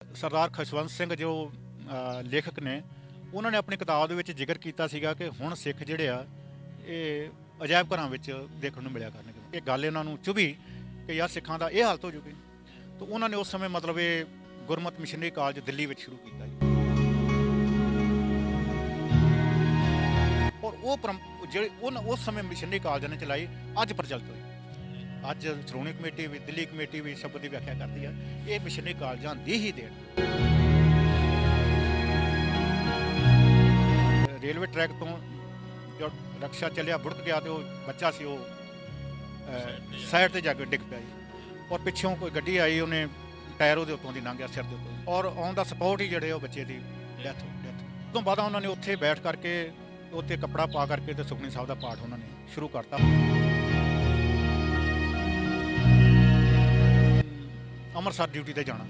ਸਰਦਾਰ ਖੁਸ਼ਵੰਤ ਸਿੰਘ ਜੋ ਲੇਖਕ ਨੇ, ਉਹਨਾਂ ਨੇ ਆਪਣੀ ਕਿਤਾਬ ਦੇ ਵਿੱਚ ਜ਼ਿਕਰ ਕੀਤਾ ਸੀਗਾ ਕਿ ਹੁਣ ਸਿੱਖ ਜਿਹੜੇ ਆ ਇਹ ਅਜਾਇਬ ਘਰਾਂ ਵਿੱਚ ਦੇਖਣ ਨੂੰ ਮਿਲਿਆ ਕਰਨਗੇ। ਇਹ ਗੱਲ ਇਹਨਾਂ ਨੂੰ ਚੁਭੀ ਕਿ ਯਾਰ ਸਿੱਖਾਂ ਦਾ ਇਹ ਹਾਲਤ ਹੋ ਜੂਗੀ। ਤਾਂ ਉਹਨਾਂ ਨੇ ਉਸ ਸਮੇਂ ਮਤਲਬ ਇਹ ਗੁਰਮਤਿ ਮਿਸ਼ਨਰੀ ਕਾਲਜ ਦਿੱਲੀ ਵਿੱਚ ਸ਼ੁਰੂ ਕੀਤਾ ਜੀ। ਔਰ ਉਹ ਜਿਹੜੇ ਉਸ ਸਮੇਂ ਮਿਸ਼ਨਰੀ ਕਾਲਜਾਂ ਨੇ ਚਲਾਈ ਅੱਜ ਪ੍ਰਚਲਿਤ ਹੋਈ। ਅੱਜ ਸ਼੍ਰੋਮਣੀ ਕਮੇਟੀ ਵੀ, ਦਿੱਲੀ ਕਮੇਟੀ ਵੀ ਸ਼ਬਦ ਦੀ ਵਿਆਖਿਆ ਕਰਦੀ ਹੈ ਇਹ ਮਿਸ਼ਨਰੀ ਕਾਲਜਾਂ ਦੀ ਹੀ ਦੇਣ। ਰੇਲਵੇ ਟਰੈਕ ਤੋਂ ਜੋ ਰਕਸ਼ਾ ਚੱਲਿਆ ਬੁੜਕ ਗਿਆ ਤੇ ਉਹ ਬੱਚਾ ਸੀ ਉਹ ਸਾਈਡ ਤੇ ਜਾ ਕੇ ਡਿੱਗ ਪਿਆ ਜੀ। ਔਰ ਪਿੱਛੋਂ ਕੋਈ ਗੱਡੀ ਆਈ, ਉਹਨੇ ਟਾਇਰ ਉਹਦੇ ਉੱਤੋਂ ਦੀ ਲੰਘ ਗਿਆ ਸਿਰ ਦੇ ਉੱਤੋਂ, ਔਰ ਔਨ ਦਾ ਸਪੋਰਟ ਹੀ ਜਿਹੜੇ ਉਹ ਬੱਚੇ ਦੀ ਡੈਥ ਉਸ ਤੋਂ ਬਾਅਦ ਉਹਨਾਂ ਨੇ ਉੱਥੇ ਬੈਠ ਕਰਕੇ ਉੱਤੇ ਕੱਪੜਾ ਪਾ ਕਰਕੇ ਤੇ ਸੁਖਮਨੀ ਸਾਹਿਬ ਦਾ ਪਾਠ ਉਹਨਾਂ ਨੇ ਸ਼ੁਰੂ ਕਰਤਾ। ਅੰਮ੍ਰਿਤਸਰ ਡਿਊਟੀ ਤੇ ਜਾਣਾ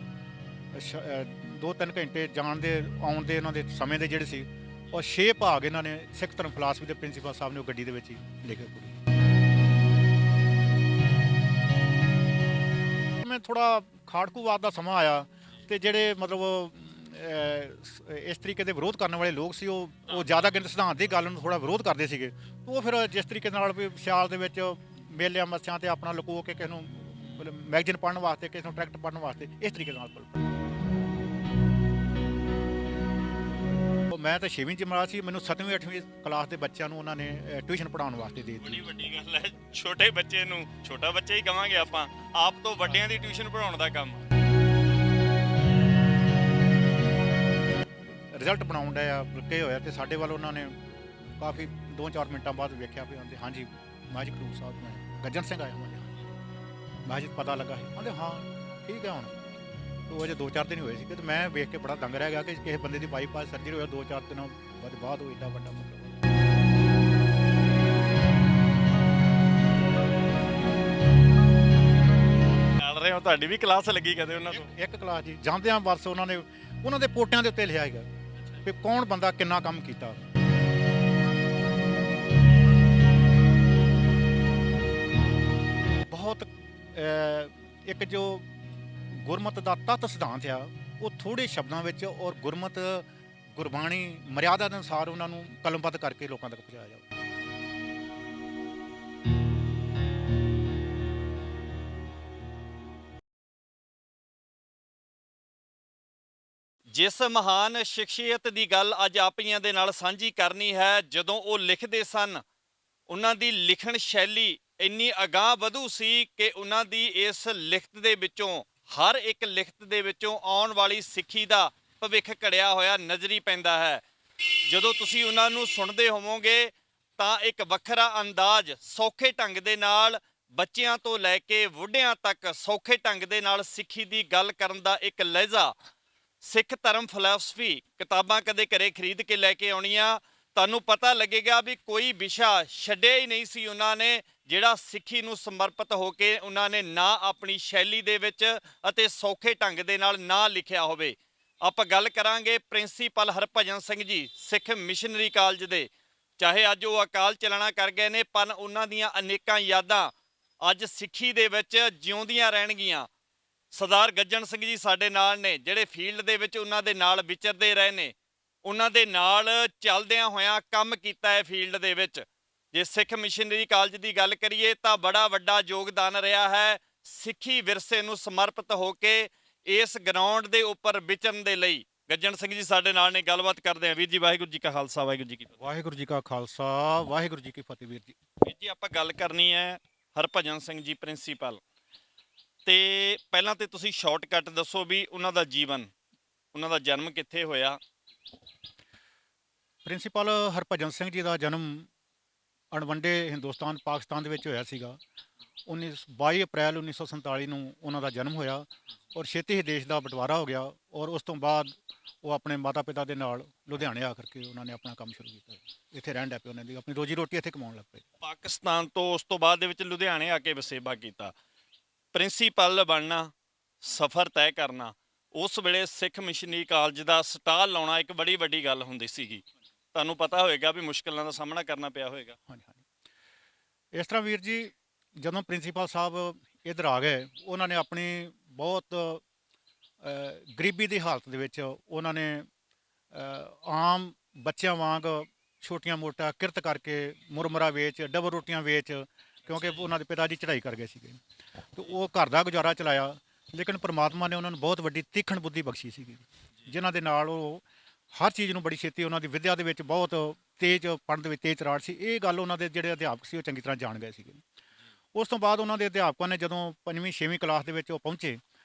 2-3 ਘੰਟੇ ਜਾਣ ਦੇ ਆਉਣ ਦੇ ਉਹਨਾਂ ਦੇ ਸਮੇਂ ਦੇ ਜਿਹੜੇ ਸੀ, ਔਰ 6 ਭਾਗ ਇਹਨਾਂ ਨੇ ਸਿੱਖ ਧਰਮ ਫਿਲਾਸਫੀ ਦੇ ਪ੍ਰਿੰਸੀਪਲ ਸਾਹਿਬ ਨੇ ਉਹ ਗੱਡੀ ਦੇ ਵਿੱਚ ਹੀ ਲਿਖੇ। ਮੈਂ ਥੋੜਾ ਖਾੜਕੂਵਾਦ ਦਾ ਸਮਾਂ ਆਇਆ ਤੇ ਜਿਹੜੇ ਮਤਲਬ ਇਸ ਤਰੀਕੇ ਦੇ ਵਿਰੋਧ ਕਰਨ ਵਾਲੇ ਲੋਕ ਸੀ ਉਹ ਜ਼ਿਆਦਾ ਗਿਣਤੀ ਸਿਧਾਂਤ ਦੀ ਗੱਲ ਨੂੰ ਥੋੜਾ ਵਿਰੋਧ ਕਰਦੇ ਸੀਗੇ। ਉਹ ਫਿਰ ਜਿਸ ਤਰੀਕੇ ਨਾਲ ਵੀ ਸਿਆਲ ਦੇ ਵਿੱਚ ਮੇਲਿਆਂ ਮੱਸਿਆਂ ਤੇ ਆਪਣਾ ਲੁਕੋ ਕੇ ਕਿਸੇ ਨੂੰ ਮੈਗਜ਼ੀਨ ਪੜ੍ਹਨ ਵਾਸਤੇ, ਕਿਸੇ ਨੂੰ ਟਰੈਕਟ ਪੜ੍ਹਨ ਵਾਸਤੇ, ਇਸ ਤਰੀਕੇ ਨਾਲ ਮੈਂ ਤਾਂ 6ਵੀਂ ਜਮਾਤ ਸੀ, ਮੈਨੂੰ 7ਵੀਂ 8ਵੀਂ ਕਲਾਸ ਦੇ ਬੱਚਿਆਂ ਨੂੰ ਉਹਨਾਂ ਨੇ ਟਿਊਸ਼ਨ ਪੜ੍ਹਾਉਣ ਵਾਸਤੇ ਦੇ ਦਿੱਤੀ। ਬੜੀ ਵੱਡੀ ਗੱਲ ਹੈ, ਛੋਟੇ ਬੱਚੇ ਨੂੰ, ਛੋਟਾ ਬੱਚਾ ਹੀ ਕਵਾਂਗੇ ਆਪਾਂ, ਆਪ ਤੋਂ ਵੱਡਿਆਂ ਦੀ ਟਿਊਸ਼ਨ ਪੜ੍ਹਾਉਣ ਦਾ ਕੰਮ। ਰਿਜ਼ਲਟ ਬਣਾਉਣ ਦਾ ਲੱਗੇ ਹੋਇਆ ਤੇ ਸਾਡੇ ਵੱਲ ਉਹਨਾਂ ਨੇ ਕਾਫੀ 2-4 ਮਿੰਟਾਂ ਬਾਅਦ ਵੇਖਿਆ ਵੀ ਆਉਂਦੇ ਹਾਂਜੀ ਮਾਜਿਕ ਖਡੂਰ ਸਾਹਿਬ ਮੈਂ ਗੱਜਣ ਸਿੰਘ ਆਇਆ ਹਾਂ ਮਾਜਿਕ ਪਤਾ ਲੱਗਾ ਸੀ, ਕਹਿੰਦੇ ਹਾਂ ਠੀਕ ਹੈ। ਹੁਣ ਉਹ ਅਜੇ 2-4 ਦਿਨ ਹੋਏ ਸੀ ਤੇ ਮੈਂ ਵੇਖ ਕੇ ਬੜਾ ਦੰਗ ਰਹਿ ਗਿਆ ਕਿ ਕਿਸੇ ਬੰਦੇ ਦੀ ਬਾਈਪਾਸ ਸਰਜਰੀ ਹੋਇਆ 2-4 ਦਿਨਾਂ ਬਾਅਦ ਉਹ ਏਡਾ ਵੱਡਾ ਮਤਲਬ ਚੱਲ ਰਹੇ ਹੋ। ਤੁਹਾਡੀ ਵੀ ਕਲਾਸ ਲੱਗੀ ਕਦੇ ਉਹਨਾਂ ਤੋਂ? ਇੱਕ ਕਲਾਸ ਜੀ ਜਾਂਦਿਆਂ ਬਰਸ ਉਹਨਾਂ ਨੇ ਉਹਨਾਂ ਦੇ ਪੋਟਿਆਂ ਦੇ ਉੱਤੇ ਲਿਖਿਆ ਹੈਗਾ ਕਿ ਕੌਣ ਬੰਦਾ ਕਿੰਨਾ ਕੰਮ ਕੀਤਾ। ਬਹੁਤ ਇੱਕ ਜੋ ਗੁਰਮਤਿ ਦਾ ਤੱਤ ਸਿਧਾਂਤ ਆ ਉਹ ਥੋੜ੍ਹੇ ਸ਼ਬਦਾਂ ਵਿੱਚ ਔਰ ਗੁਰਬਾਣੀ ਮਰਿਆਦਾ ਦੇ ਅਨੁਸਾਰ ਉਹਨਾਂ ਨੂੰ ਕਲਮਬੱਧ ਕਰਕੇ ਲੋਕਾਂ ਤੱਕ ਪਹੁੰਚਾਇਆ ਜਾਵੇ। ਜਿਸ ਮਹਾਨ ਸ਼ਖਸੀਅਤ ਦੀ ਗੱਲ ਅੱਜ ਆਪੀਆਂ ਦੇ ਨਾਲ ਸਾਂਝੀ ਕਰਨੀ ਹੈ, ਜਦੋਂ ਉਹ ਲਿਖਦੇ ਸਨ ਉਹਨਾਂ ਦੀ ਲਿਖਣ ਸ਼ੈਲੀ ਇੰਨੀ ਅਗਾਂਹ ਵਧੂ ਸੀ ਕਿ ਉਹਨਾਂ ਦੀ ਇਸ ਲਿਖਤ ਦੇ ਵਿੱਚੋਂ, ਹਰ ਇੱਕ ਲਿਖਤ ਦੇ ਵਿੱਚੋਂ ਆਉਣ ਵਾਲੀ ਸਿੱਖੀ ਦਾ ਭਵਿੱਖ ਘੜਿਆ ਹੋਇਆ ਨਜ਼ਰੀ ਪੈਂਦਾ ਹੈ। ਜਦੋਂ ਤੁਸੀਂ ਉਹਨਾਂ ਨੂੰ ਸੁਣਦੇ ਹੋਵੋਗੇ ਤਾਂ ਇੱਕ ਵੱਖਰਾ ਅੰਦਾਜ਼, ਸੌਖੇ ਢੰਗ ਦੇ ਨਾਲ ਬੱਚਿਆਂ ਤੋਂ ਲੈ ਕੇ ਬੁੱਢਿਆਂ ਤੱਕ ਸੌਖੇ ਢੰਗ ਦੇ ਨਾਲ ਸਿੱਖੀ ਦੀ ਗੱਲ ਕਰਨ ਦਾ ਇੱਕ ਲਹਿਜ਼ਾ। ਸਿੱਖ ਧਰਮ ਫਿਲਾਸਫੀ ਕਿਤਾਬਾਂ ਕਦੇ ਘਰੇ ਖਰੀਦ ਕੇ ਲੈ ਕੇ ਆਉਣੀਆਂ, ਤੁਹਾਨੂੰ ਪਤਾ ਲੱਗੇਗਾ ਵੀ ਕੋਈ ਵਿਸ਼ਾ ਛੱਡਿਆ ਹੀ ਨਹੀਂ ਸੀ ਉਹਨਾਂ ਨੇ ਜਿਹੜਾ ਸਿੱਖੀ ਨੂੰ ਸਮਰਪਿਤ ਹੋ ਕੇ ਉਹਨਾਂ ਨੇ ਨਾ ਆਪਣੀ ਸ਼ੈਲੀ ਦੇ ਵਿੱਚ ਅਤੇ ਸੌਖੇ ਢੰਗ ਦੇ ਨਾਲ ਨਾ ਲਿਖਿਆ ਹੋਵੇ। ਆਪਾਂ ਗੱਲ ਕਰਾਂਗੇ ਪ੍ਰਿੰਸੀਪਲ ਹਰਭਜਨ ਸਿੰਘ ਜੀ, ਸਿੱਖ ਮਿਸ਼ਨਰੀ ਕਾਲਜ ਦੇ। ਚਾਹੇ ਅੱਜ ਉਹ ਅਕਾਲ ਚਲਾਣਾ ਕਰ ਗਏ ਨੇ, ਪਰ ਉਹਨਾਂ ਦੀਆਂ ਅਨੇਕਾਂ ਯਾਦਾਂ ਅੱਜ ਸਿੱਖੀ ਦੇ ਵਿੱਚ ਜਿਉਂਦੀਆਂ ਰਹਿਣਗੀਆਂ। ਸਰਦਾਰ ਗੱਜਣ ਸਿੰਘ ਜੀ ਸਾਡੇ ਨਾਲ ਨੇ, ਜਿਹੜੇ ਫੀਲਡ ਦੇ ਵਿੱਚ ਉਹਨਾਂ ਦੇ ਨਾਲ ਵਿਚਰਦੇ ਰਹੇ ਨੇ, ਉਹਨਾਂ ਦੇ ਨਾਲ ਚੱਲਦਿਆਂ ਹੋਇਆਂ ਕੰਮ ਕੀਤਾ ਹੈ ਫੀਲਡ ਦੇ ਵਿੱਚ। ਜੇ ਸਿੱਖ ਮਿਸ਼ਨਰੀ ਕਾਲਜ ਦੀ ਗੱਲ ਕਰੀਏ ਤਾਂ ਬੜਾ ਵੱਡਾ ਯੋਗਦਾਨ ਰਿਹਾ ਹੈ ਸਿੱਖੀ ਵਿਰਸੇ ਨੂੰ ਸਮਰਪਿਤ ਹੋ ਕੇ ਇਸ ਗਰਾਊਂਡ ਦੇ ਉੱਪਰ ਵਿਚਰਨ ਦੇ ਲਈ। ਗੱਜਣ ਸਿੰਘ ਜੀ ਸਾਡੇ ਨਾਲ ਨੇ, ਗੱਲਬਾਤ ਕਰਦੇ ਹਾਂ। ਵੀਰ ਜੀ ਵਾਹਿਗੁਰੂ ਜੀ ਕਾ ਖਾਲਸਾ, ਵਾਹਿਗੁਰੂ ਜੀ ਕੀ ਫਤਿਹ। ਵਾਹਿਗੁਰੂ ਜੀ ਕਾ ਖਾਲਸਾ, ਵਾਹਿਗੁਰੂ ਜੀ ਕੀ ਫਤਿਹ। ਵੀਰ ਜੀ, ਵੀਰ ਜੀ ਆਪਾਂ ਗੱਲ ਕਰਨੀ ਹੈ ਹਰਭਜਨ ਸਿੰਘ ਜੀ ਪ੍ਰਿੰਸੀਪਲ, ਤੇ ਪਹਿਲਾਂ ਤੇ ਤੁਸੀਂ ਸ਼ਾਰਟਕਟ ਦੱਸੋ ਵੀ ਉਹਨਾਂ ਦਾ ਜੀਵਨ, ਉਹਨਾਂ ਦਾ ਜਨਮ ਕਿੱਥੇ ਹੋਇਆ? ਪ੍ਰਿੰਸੀਪਲ ਹਰਭਜਨ ਸਿੰਘ ਜੀ ਦਾ ਜਨਮ ਅਣਵੰਡੇ ਹਿੰਦੁਸਤਾਨ ਪਾਕਿਸਤਾਨ ਦੇ ਵਿੱਚ ਹੋਇਆ ਸੀਗਾ। 22 ਅਪ੍ਰੈਲ 1947 ਨੂੰ ਉਹਨਾਂ ਦਾ ਜਨਮ ਹੋਇਆ ਔਰ ਛੇਤੀ ਹੀ ਦੇਸ਼ ਦਾ ਬਟਵਾਰਾ ਹੋ ਗਿਆ ਔਰ ਉਸ ਤੋਂ ਬਾਅਦ ਉਹ ਆਪਣੇ ਮਾਤਾ ਪਿਤਾ ਦੇ ਨਾਲ ਲੁਧਿਆਣੇ ਆ ਕਰਕੇ ਉਹਨਾਂ ਨੇ ਆਪਣਾ ਕੰਮ ਸ਼ੁਰੂ ਕੀਤਾ। ਇੱਥੇ ਰਹਿਣ ਲੱਗ ਪਏ, ਉਹਨਾਂ ਦੀ ਆਪਣੀ ਰੋਜੀ ਰੋਟੀ ਇੱਥੇ ਕਮਾਉਣ ਲੱਗ ਪਏ। ਪਾਕਿਸਤਾਨ ਤੋਂ ਉਸ ਤੋਂ ਬਾਅਦ ਦੇ ਵਿੱਚ ਲੁਧਿਆਣੇ ਆ ਕੇ ਵਸੇਬਾ ਕੀਤਾ। ਪ੍ਰਿੰਸੀਪਲ ਬਣਨਾ, ਸਫ਼ਰ ਤੈਅ ਕਰਨਾ, ਉਸ ਵੇਲੇ ਸਿੱਖ ਮਿਸ਼ਨਰੀ ਕਾਲਜ ਦਾ ਸਟਾਲ ਲਾਉਣਾ ਇੱਕ ਬੜੀ ਵੱਡੀ ਗੱਲ ਹੁੰਦੀ ਸੀਗੀ। ਤੁਹਾਨੂੰ ਪਤਾ ਹੋਏਗਾ ਵੀ ਮੁਸ਼ਕਿਲਾਂ ਦਾ ਸਾਹਮਣਾ ਕਰਨਾ ਪਿਆ ਹੋਏਗਾ। ਹਾਂਜੀ ਹਾਂਜੀ। ਇਸ ਤਰ੍ਹਾਂ ਵੀਰ ਜੀ, ਜਦੋਂ ਪ੍ਰਿੰਸੀਪਲ ਸਾਹਿਬ ਇੱਧਰ ਆ ਗਏ, ਉਹਨਾਂ ਨੇ ਆਪਣੀ ਬਹੁਤ ਗਰੀਬੀ ਦੀ ਹਾਲਤ ਦੇ ਵਿੱਚ ਉਹਨਾਂ ਨੇ ਆਮ ਬੱਚਿਆਂ ਵਾਂਗ ਛੋਟੀਆਂ-ਮੋਟਾ ਕਿਰਤ ਕਰਕੇ ਮੁਰਮੁਰਾ ਵੇਚ, ਡਬਲ ਰੋਟੀਆਂ ਵੇਚ, ਕਿਉਂਕਿ ਉਹਨਾਂ ਦੇ ਪਿਤਾ ਜੀ ਚੜ੍ਹਾਈ ਕਰ ਗਏ ਸੀਗੇ। ਤੇ ਉਹ ਘਰ ਦਾ ਗੁਜ਼ਾਰਾ ਚਲਾਇਆ, ਲੇਕਿਨ ਪ੍ਰਮਾਤਮਾ ਨੇ ਉਹਨਾਂ ਨੂੰ ਬਹੁਤ ਵੱਡੀ ਤੀਖਣ ਬੁੱਧੀ ਬਖਸ਼ੀ ਸੀਗੀ, ਜਿਨ੍ਹਾਂ ਦੇ ਨਾਲ ਉਹ ਹਰ ਚੀਜ਼ ਨੂੰ ਬੜੀ ਛੇਤੀ, ਉਹਨਾਂ ਦੀ ਵਿੱਦਿਆ ਦੇ ਵਿੱਚ ਬਹੁਤ ਤੇਜ਼, ਪੜ੍ਹਨ ਦੇ ਵਿੱਚ ਤੇਜ਼ ਤਰਾਰ ਸੀ। ਇਹ ਗੱਲ ਉਹਨਾਂ ਦੇ ਜਿਹੜੇ ਅਧਿਆਪਕ ਸੀ ਉਹ ਚੰਗੀ ਤਰ੍ਹਾਂ ਜਾਣ ਗਏ ਸੀਗੇ। ਉਸ ਤੋਂ ਬਾਅਦ ਉਹਨਾਂ ਦੇ ਅਧਿਆਪਕਾਂ ਨੇ ਜਦੋਂ 5ਵੀਂ 6ਵੀਂ ਕਲਾਸ ਦੇ ਵਿੱਚ ਉਹ ਪਹੁੰਚੇ,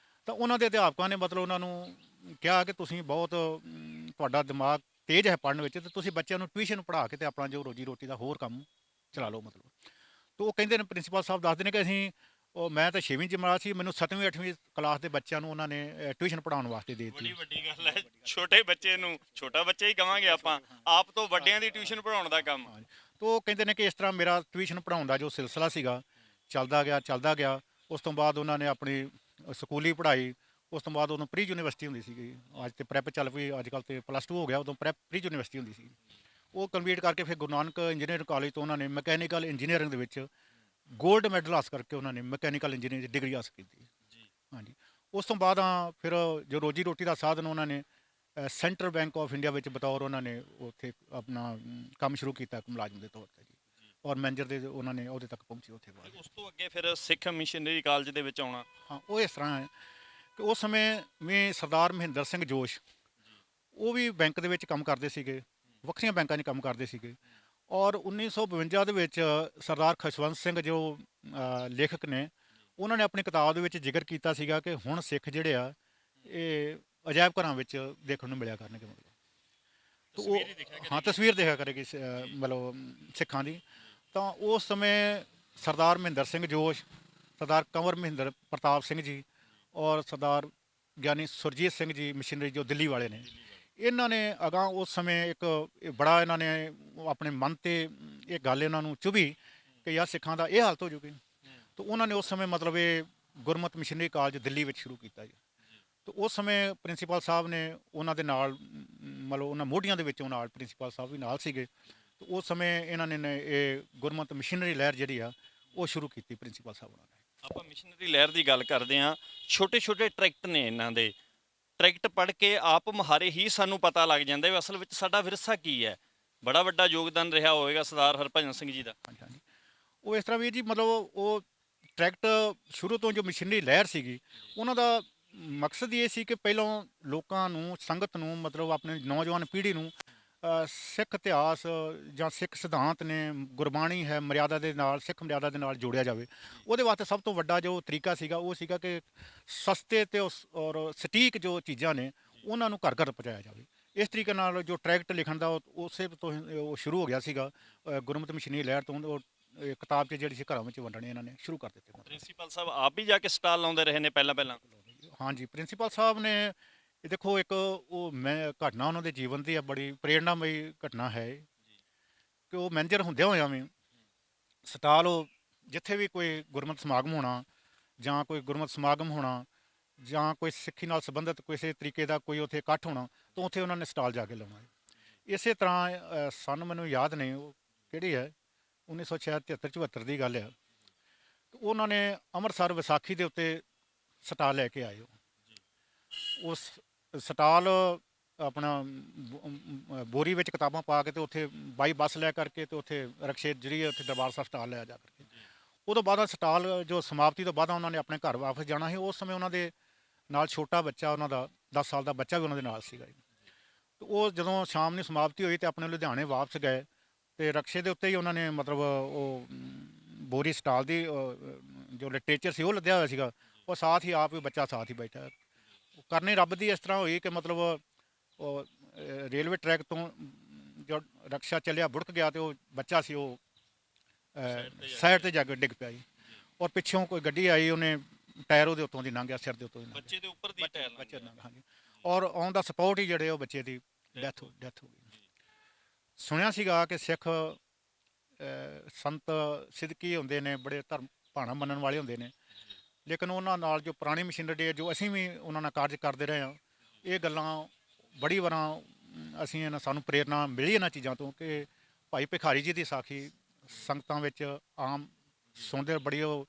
ਤਾਂ ਉਹਨਾਂ ਦੇ ਅਧਿਆਪਕਾਂ ਨੇ ਮਤਲਬ ਉਹਨਾਂ ਨੂੰ ਕਿਹਾ ਕਿ ਤੁਸੀਂ ਬਹੁਤ ਤੁਹਾਡਾ ਦਿਮਾਗ ਤੇਜ਼ ਹੈ ਪੜ੍ਹਨ ਵਿੱਚ, ਤੇ ਤੁਸੀਂ ਬੱਚਿਆਂ ਨੂੰ ਟਿਊਸ਼ਨ ਪੜ੍ਹਾ ਕੇ ਤੇ ਆਪਣਾ ਜੋ ਰੋਜੀ ਰੋਟੀ ਦਾ ਹੋਰ ਕੰਮ ਚਲਾ ਲਓ ਮਤਲਬ। ਤਾਂ ਉਹ ਕਹਿੰਦੇ ਨੇ, ਪ੍ਰਿੰਸੀਪਲ ਸਾਹਿਬ ਦੱਸਦੇ ਨੇ ਕਿ ਅਸੀਂ ਮੈਂ ਤਾਂ 6ਵੀਂ ਜਮਾਤ ਸੀ, ਮੈਨੂੰ 7ਵੀਂ 8ਵੀਂ ਕਲਾਸ ਦੇ ਬੱਚਿਆਂ ਨੂੰ ਉਹਨਾਂ ਨੇ ਟਿਊਸ਼ਨ ਪੜ੍ਹਾਉਣ ਵਾਸਤੇ ਦੇ ਦਿੱਤੀ। ਬੜੀ ਵੱਡੀ ਗੱਲ ਹੈ, ਛੋਟੇ ਬੱਚੇ ਨੂੰ ਛੋਟਾ ਬੱਚਾ ਹੀ ਕਵਾਂਗੇ ਆਪਾਂ, ਆਪ ਤੋਂ ਵੱਡਿਆਂ ਦੀ ਟਿਊਸ਼ਨ ਪੜ੍ਹਾਉਣ ਦਾ ਕੰਮ। ਹਾਂਜੀ। ਤਾਂ ਉਹ ਕਹਿੰਦੇ ਨੇ ਕਿ ਇਸ ਤਰ੍ਹਾਂ ਮੇਰਾ ਟਿਊਸ਼ਨ ਪੜ੍ਹਾਉਣ ਦਾ ਜੋ ਸਿਲਸਿਲਾ ਸੀਗਾ ਚੱਲਦਾ ਗਿਆ। ਉਸ ਤੋਂ ਬਾਅਦ ਉਹਨਾਂ ਨੇ ਆਪਣੀ ਸਕੂਲੀ ਪੜ੍ਹਾਈ, ਉਸ ਤੋਂ ਬਾਅਦ ਉਦੋਂ ਪ੍ਰੀ ਯੂਨੀਵਰਸਿਟੀ ਹੁੰਦੀ ਸੀਗੀ, ਅੱਜ ਤੇ ਪ੍ਰੈਪ ਚੱਲ ਪਈ, ਅੱਜ ਕੱਲ੍ਹ ਤੇ +2 ਹੋ ਗਿਆ, ਉਦੋਂ ਪ੍ਰੀ ਯੂਨੀਵਰਸਿਟੀ ਹੁੰਦੀ ਸੀ। ਉਹ ਕੰਪਲੀਟ ਕਰਕੇ ਫਿਰ ਗੁਰੂ ਨਾਨਕ ਇੰਜੀਨੀਅਰਿੰਗ ਕਾਲਜ ਤੋਂ ਉਹਨਾਂ ਨੇ ਮਕੈਨੀਕਲ ਇੰਜੀਨੀਅਰਿੰਗ ਦੇ ਵਿੱਚ ਗੋਲਡ ਮੈਡਲ ਹਾਸਲ ਕਰਕੇ ਉਹਨਾਂ ਨੇ ਮਕੈਨੀਕਲ ਇੰਜੀਨੀਅਰਿੰਗ ਦੀ ਡਿਗਰੀ ਹਾਸਲ ਕੀਤੀ। ਹਾਂਜੀ। ਉਸ ਤੋਂ ਬਾਅਦ ਫਿਰ ਜੋ ਰੋਜੀ ਰੋਟੀ ਦਾ ਸਾਧਨ ਉਹਨਾਂ ਨੇ ਸੈਂਟਰਲ ਬੈਂਕ ਆਫ ਇੰਡੀਆ ਵਿੱਚ ਬਤੌਰ ਉਹਨਾਂ ਨੇ ਉੱਥੇ ਆਪਣਾ ਕੰਮ ਸ਼ੁਰੂ ਕੀਤਾ ਮੁਲਾਜ਼ਮ ਦੇ ਤੌਰ 'ਤੇ ਜੀ, ਔਰ ਮੈਨੇਜਰ ਦੇ ਉਹਨਾਂ ਨੇ ਅਹੁਦੇ ਤੱਕ ਪਹੁੰਚੇ ਉੱਥੇ ਬਾਅਦ। ਉਸ ਤੋਂ ਅੱਗੇ ਫਿਰ ਸਿੱਖ ਮਿਸ਼ਨਰੀ ਕਾਲਜ ਦੇ ਵਿੱਚ ਆਉਣਾ। ਹਾਂ, ਉਹ ਇਸ ਤਰ੍ਹਾਂ ਹੈ ਕਿ ਉਸ ਸਮੇਂ ਵੀ ਸਰਦਾਰ ਮਹਿੰਦਰ ਸਿੰਘ ਜੋਸ਼, ਉਹ ਵੀ ਬੈਂਕ ਦੇ ਵਿੱਚ ਕੰਮ ਕਰਦੇ ਸੀਗੇ, ਵੱਖਰੀਆਂ ਬੈਂਕਾਂ 'ਚ ਕੰਮ ਕਰਦੇ ਸੀਗੇ। ਔਰ 1952 ਦੇ ਵਿੱਚ ਸਰਦਾਰ ਖੁਸ਼ਵੰਤ ਸਿੰਘ ਜੋ ਲੇਖਕ ਨੇ, ਉਹਨਾਂ ਨੇ ਆਪਣੀ ਕਿਤਾਬ ਦੇ ਵਿੱਚ ਜ਼ਿਕਰ ਕੀਤਾ ਸੀਗਾ ਕਿ ਹੁਣ ਸਿੱਖ ਜਿਹੜੇ ਆ ਇਹ ਅਜਾਇਬ ਘਰਾਂ ਵਿੱਚ ਦੇਖਣ ਨੂੰ ਮਿਲਿਆ ਕਰਨਗੇ ਮਤਲਬ। ਤਾਂ ਉਹ ਹਾਂ, ਤਸਵੀਰ ਦੇਖਿਆ ਕਰੇਗੀ ਮਤਲਬ ਸਿੱਖਾਂ ਦੀ। ਤਾਂ ਉਸ ਸਮੇਂ ਸਰਦਾਰ ਮਹਿੰਦਰ ਸਿੰਘ ਜੋਸ਼, ਸਰਦਾਰ ਕੰਵਰ ਮਹਿੰਦਰ ਪ੍ਰਤਾਪ ਸਿੰਘ ਜੀ ਔਰ ਸਰਦਾਰ ਗਿਆਨੀ ਸੁਰਜੀਤ ਸਿੰਘ ਜੀ ਮਿਸ਼ਨਰੀ ਜੋ ਦਿੱਲੀ ਵਾਲੇ ਨੇ, ਇਹਨਾਂ ਨੇ ਅਗਾਂਹ ਉਸ ਸਮੇਂ ਇੱਕ ਬੜਾ ਇਹਨਾਂ ਨੇ ਆਪਣੇ ਮਨ 'ਤੇ ਇਹ ਗੱਲ ਇਹਨਾਂ ਨੂੰ ਚੁਭੀ ਕਿ ਯਾਰ ਸਿੱਖਾਂ ਦਾ ਇਹ ਹਾਲਤ ਹੋ ਜੂਗੀ। ਤਾਂ ਉਹਨਾਂ ਨੇ ਉਸ ਸਮੇਂ ਮਤਲਬ ਇਹ ਗੁਰਮਤਿ ਮਿਸ਼ਨਰੀ ਕਾਲਜ ਦਿੱਲੀ ਵਿੱਚ ਸ਼ੁਰੂ ਕੀਤਾ ਜੀ। ਤਾਂ ਉਸ ਸਮੇਂ ਪ੍ਰਿੰਸੀਪਲ ਸਾਹਿਬ ਨੇ ਉਹਨਾਂ ਦੇ ਨਾਲ ਮਤਲਬ ਉਹਨਾਂ ਮੋਢੀਆਂ ਦੇ ਵਿੱਚੋਂ ਨਾਲ ਪ੍ਰਿੰਸੀਪਲ ਸਾਹਿਬ ਵੀ ਨਾਲ ਸੀਗੇ। ਤਾਂ ਉਸ ਸਮੇਂ ਇਹਨਾਂ ਨੇ ਇਹ ਗੁਰਮਤਿ ਮਿਸ਼ਨਰੀ ਲਹਿਰ ਜਿਹੜੀ ਆ ਉਹ ਸ਼ੁਰੂ ਕੀਤੀ ਪ੍ਰਿੰਸੀਪਲ ਸਾਹਿਬ ਉਹਨਾਂ ਨੇ। ਆਪਾਂ ਮਿਸ਼ਨਰੀ ਲਹਿਰ ਦੀ ਗੱਲ ਕਰਦੇ ਹਾਂ, ਛੋਟੇ ਛੋਟੇ ਟਰੈਕਟ ਨੇ ਇਹਨਾਂ ਦੇ, ਟਰੈਕਟ ਪੜ੍ਹ ਕੇ ਆਪ ਮੁਹਾਰੇ ਹੀ ਸਾਨੂੰ ਪਤਾ ਲੱਗ ਜਾਂਦਾ ਵੀ ਅਸਲ ਵਿੱਚ ਸਾਡਾ ਵਿਰਸਾ ਕੀ ਹੈ। ਬੜਾ ਵੱਡਾ ਯੋਗਦਾਨ ਰਿਹਾ ਹੋਵੇਗਾ ਸਰਦਾਰ ਹਰਭਜਨ ਸਿੰਘ ਜੀ ਦਾ। ਹਾਂਜੀ ਹਾਂਜੀ। ਉਹ ਇਸ ਤਰ੍ਹਾਂ ਵੀ ਜੀ ਮਤਲਬ ਉਹ ਟਰੈਕਟ ਸ਼ੁਰੂ ਤੋਂ ਜੋ ਮਿਸ਼ਨਰੀ ਲਹਿਰ ਸੀਗੀ, ਉਹਨਾਂ ਦਾ ਮਕਸਦ ਇਹ ਸੀ ਕਿ ਪਹਿਲਾਂ ਲੋਕਾਂ ਨੂੰ, ਸੰਗਤ ਨੂੰ, ਮਤਲਬ ਆਪਣੇ ਨੌਜਵਾਨ ਪੀੜ੍ਹੀ ਨੂੰ ਸਿੱਖ ਇਤਿਹਾਸ ਜਾਂ ਸਿੱਖ ਸਿਧਾਂਤ ਨੇ, ਗੁਰਬਾਣੀ ਹੈ, ਮਰਿਆਦਾ ਦੇ ਨਾਲ, ਸਿੱਖ ਮਰਿਆਦਾ ਦੇ ਨਾਲ ਜੋੜਿਆ ਜਾਵੇ। ਉਹਦੇ ਵਾਸਤੇ ਸਭ ਤੋਂ ਵੱਡਾ ਜੋ ਤਰੀਕਾ ਸੀਗਾ ਉਹ ਸੀਗਾ ਕਿ ਸਸਤੇ ਤੇ ਔਰ ਸਟੀਕ ਜੋ ਚੀਜ਼ਾਂ ਨੇ ਉਹਨਾਂ ਨੂੰ ਘਰ ਘਰ ਪਹੁੰਚਾਇਆ ਜਾਵੇ। ਇਸ ਤਰੀਕੇ ਨਾਲ ਜੋ ਟਰੈਕਟ ਲਿਖਣ ਦਾ ਉਸੇ ਤੋਂ ਉਹ ਸ਼ੁਰੂ ਹੋ ਗਿਆ ਸੀਗਾ। ਗੁਰਮਤਿ ਮਿਸ਼ਨਰੀ ਲਹਿਰ ਤੋਂ ਉਹ ਕਿਤਾਬ 'ਚ ਜਿਹੜੀ ਸੀ ਘਰਾਂ ਵਿੱਚ ਵੰਡਣੇ ਇਹਨਾਂ ਨੇ ਸ਼ੁਰੂ ਕਰ ਦਿੱਤੇ। ਪ੍ਰਿੰਸੀਪਲ ਸਾਹਿਬ ਆਪ ਵੀ ਜਾ ਕੇ ਸਟਾਲ ਲਾਉਂਦੇ ਰਹੇ ਨੇ ਪਹਿਲਾਂ? ਹਾਂਜੀ, ਪ੍ਰਿੰਸੀਪਲ ਸਾਹਿਬ ਨੇ ਇਹ ਦੇਖੋ ਇੱਕ ਉਹ ਮੈਂ ਘਟਨਾ ਉਹਨਾਂ ਦੇ ਜੀਵਨ ਦੀ ਆ, ਬੜੀ ਪ੍ਰੇਰਨਾਮਈ ਘਟਨਾ ਹੈ ਕਿ ਉਹ ਮੈਨੇਜਰ ਹੁੰਦਿਆਂ ਹੋਇਆਂ ਵੀ ਸਟਾਲ, ਉਹ ਜਿੱਥੇ ਵੀ ਕੋਈ ਗੁਰਮਤਿ ਸਮਾਗਮ ਹੋਣਾ ਜਾਂ ਕੋਈ ਗੁਰਮਤਿ ਸਮਾਗਮ ਹੋਣਾ ਜਾਂ ਕੋਈ ਸਿੱਖੀ ਨਾਲ ਸੰਬੰਧਿਤ ਕਿਸੇ ਤਰੀਕੇ ਦਾ ਕੋਈ ਉੱਥੇ ਇਕੱਠ ਹੋਣਾ, ਤਾਂ ਉੱਥੇ ਉਹਨਾਂ ਨੇ ਸਟਾਲ ਜਾ ਕੇ ਲਾਉਣਾ। ਇਸੇ ਤਰ੍ਹਾਂ ਸਾਨੂੰ ਮੈਨੂੰ ਯਾਦ ਨਹੀਂ ਉਹ ਕਿਹੜੀ ਹੈ, 1973-74 ਦੀ ਗੱਲ ਆ। ਉਹਨਾਂ ਨੇ ਅੰਮ੍ਰਿਤਸਰ ਵਿਸਾਖੀ ਦੇ ਉੱਤੇ ਸਟਾਲ ਲੈ ਕੇ ਆਏ। ਉਸ ਸਟਾਲ ਆਪਣਾ ਬੋਰੀ ਵਿੱਚ ਕਿਤਾਬਾਂ ਪਾ ਕੇ ਤੇ ਉੱਥੇ ਬਾਈ ਬੱਸ ਲੈ ਕਰਕੇ ਤੇ ਉੱਥੇ ਰਕਸ਼ੇ ਜਿਹੜੀ ਉੱਥੇ ਦਰਬਾਰ ਸਾਹਿਬ ਸਟਾਲ ਲਿਆ ਜਾ ਕਰਕੇ। ਉਦੋਂ ਬਾਅਦ ਸਟਾਲ ਜੋ ਸਮਾਪਤੀ ਤੋਂ ਬਾਅਦ ਉਹਨਾਂ ਨੇ ਆਪਣੇ ਘਰ ਵਾਪਸ ਜਾਣਾ ਸੀ। ਉਸ ਸਮੇਂ ਉਹਨਾਂ ਦੇ ਨਾਲ ਛੋਟਾ ਬੱਚਾ, ਉਹਨਾਂ ਦਾ 10 ਸਾਲ ਦਾ ਬੱਚਾ ਵੀ ਉਹਨਾਂ ਦੇ ਨਾਲ ਸੀਗਾ। ਤੇ ਉਹ ਜਦੋਂ ਸ਼ਾਮ ਨੂੰ ਸਮਾਪਤੀ ਹੋਈ ਤੇ ਆਪਣੇ ਲੁਧਿਆਣੇ ਵਾਪਸ ਗਏ ਤੇ ਰਕਸ਼ੇ ਦੇ ਉੱਤੇ ਹੀ ਉਹਨਾਂ ਨੇ ਮਤਲਬ ਉਹ ਬੋਰੀ ਸਟਾਲ ਦੀ ਜੋ ਲਿਟਰੇਚਰ ਸੀ ਉਹ ਲੱਦਿਆ ਹੋਇਆ ਸੀਗਾ, ਉਹ ਸਾਥ ਹੀ ਆਪ ਵੀ ਬੱਚਾ ਸਾਥ ਹੀ ਬੈਠਾ। ਕਰਨੀ ਰੱਬ ਦੀ ਇਸ ਤਰ੍ਹਾਂ ਹੋਈ ਕਿ ਮਤਲਬ ਉਹ ਰੇਲਵੇ ਟਰੈਕ ਤੋਂ ਜੋ ਰਕਸ਼ਾ ਚੱਲਿਆ ਬੁੜਕ ਗਿਆ ਤੇ ਉਹ ਬੱਚਾ ਸੀ ਉਹ ਸਾਈਡ ਤੇ ਜਾ ਕੇ ਡਿੱਗ ਪਿਆ ਜੀ। ਔਰ ਪਿੱਛੋਂ ਕੋਈ ਗੱਡੀ ਆਈ, ਉਹਨੇ ਟਾਇਰ ਉਹਦੇ ਉੱਤੋਂ ਦੀ ਲੰਘ ਸਿਰ ਦੇ ਉੱਤੋਂ ਦੀ। ਬੱਚੇ ਦੇ ਉੱਪਰ ਦੀ ਟਾਇਰ ਬੱਚੇ ਨਾਲ, ਹਾਂਜੀ। ਔਰ ਔਨ ਦਾ ਸਪੋਰਟ ਹੀ ਜਿਹੜੇ ਉਹ ਬੱਚੇ ਦੀ ਡੈਥ ਹੋ ਗਈ। ਸੁਣਿਆ ਸੀਗਾ ਕਿ ਸਿੱਖ ਸੰਤ ਸਿੱਧਕੀ ਹੁੰਦੇ ਨੇ, ਬੜੇ ਧਰਮ ਭਾਣਾ ਮੰਨਣ ਵਾਲੇ ਹੁੰਦੇ ਨੇ, ਲੇਕਿਨ ਉਹਨਾਂ ਨਾਲ ਜੋ ਪੁਰਾਣੀ ਮਸ਼ੀਨਰੀ ਜੋ ਅਸੀਂ ਵੀ ਉਹਨਾਂ ਨਾਲ ਕਾਰਜ ਕਰਦੇ ਰਹੇ ਹਾਂ, ਇਹ ਗੱਲਾਂ ਬੜੀ ਵਾਰਾਂ ਅਸੀਂ ਸਾਨੂੰ ਪ੍ਰੇਰਨਾ ਮਿਲੀ ਇਹਨਾਂ ਚੀਜ਼ਾਂ ਤੋਂ ਕਿ ਭਾਈ ਭਿਖਾਰੀ ਜੀ ਦੀ ਸਾਖੀ ਸੰਗਤਾਂ ਵਿੱਚ ਆਮ ਸੁਣਦੇ ਬੜੀ ਉਹ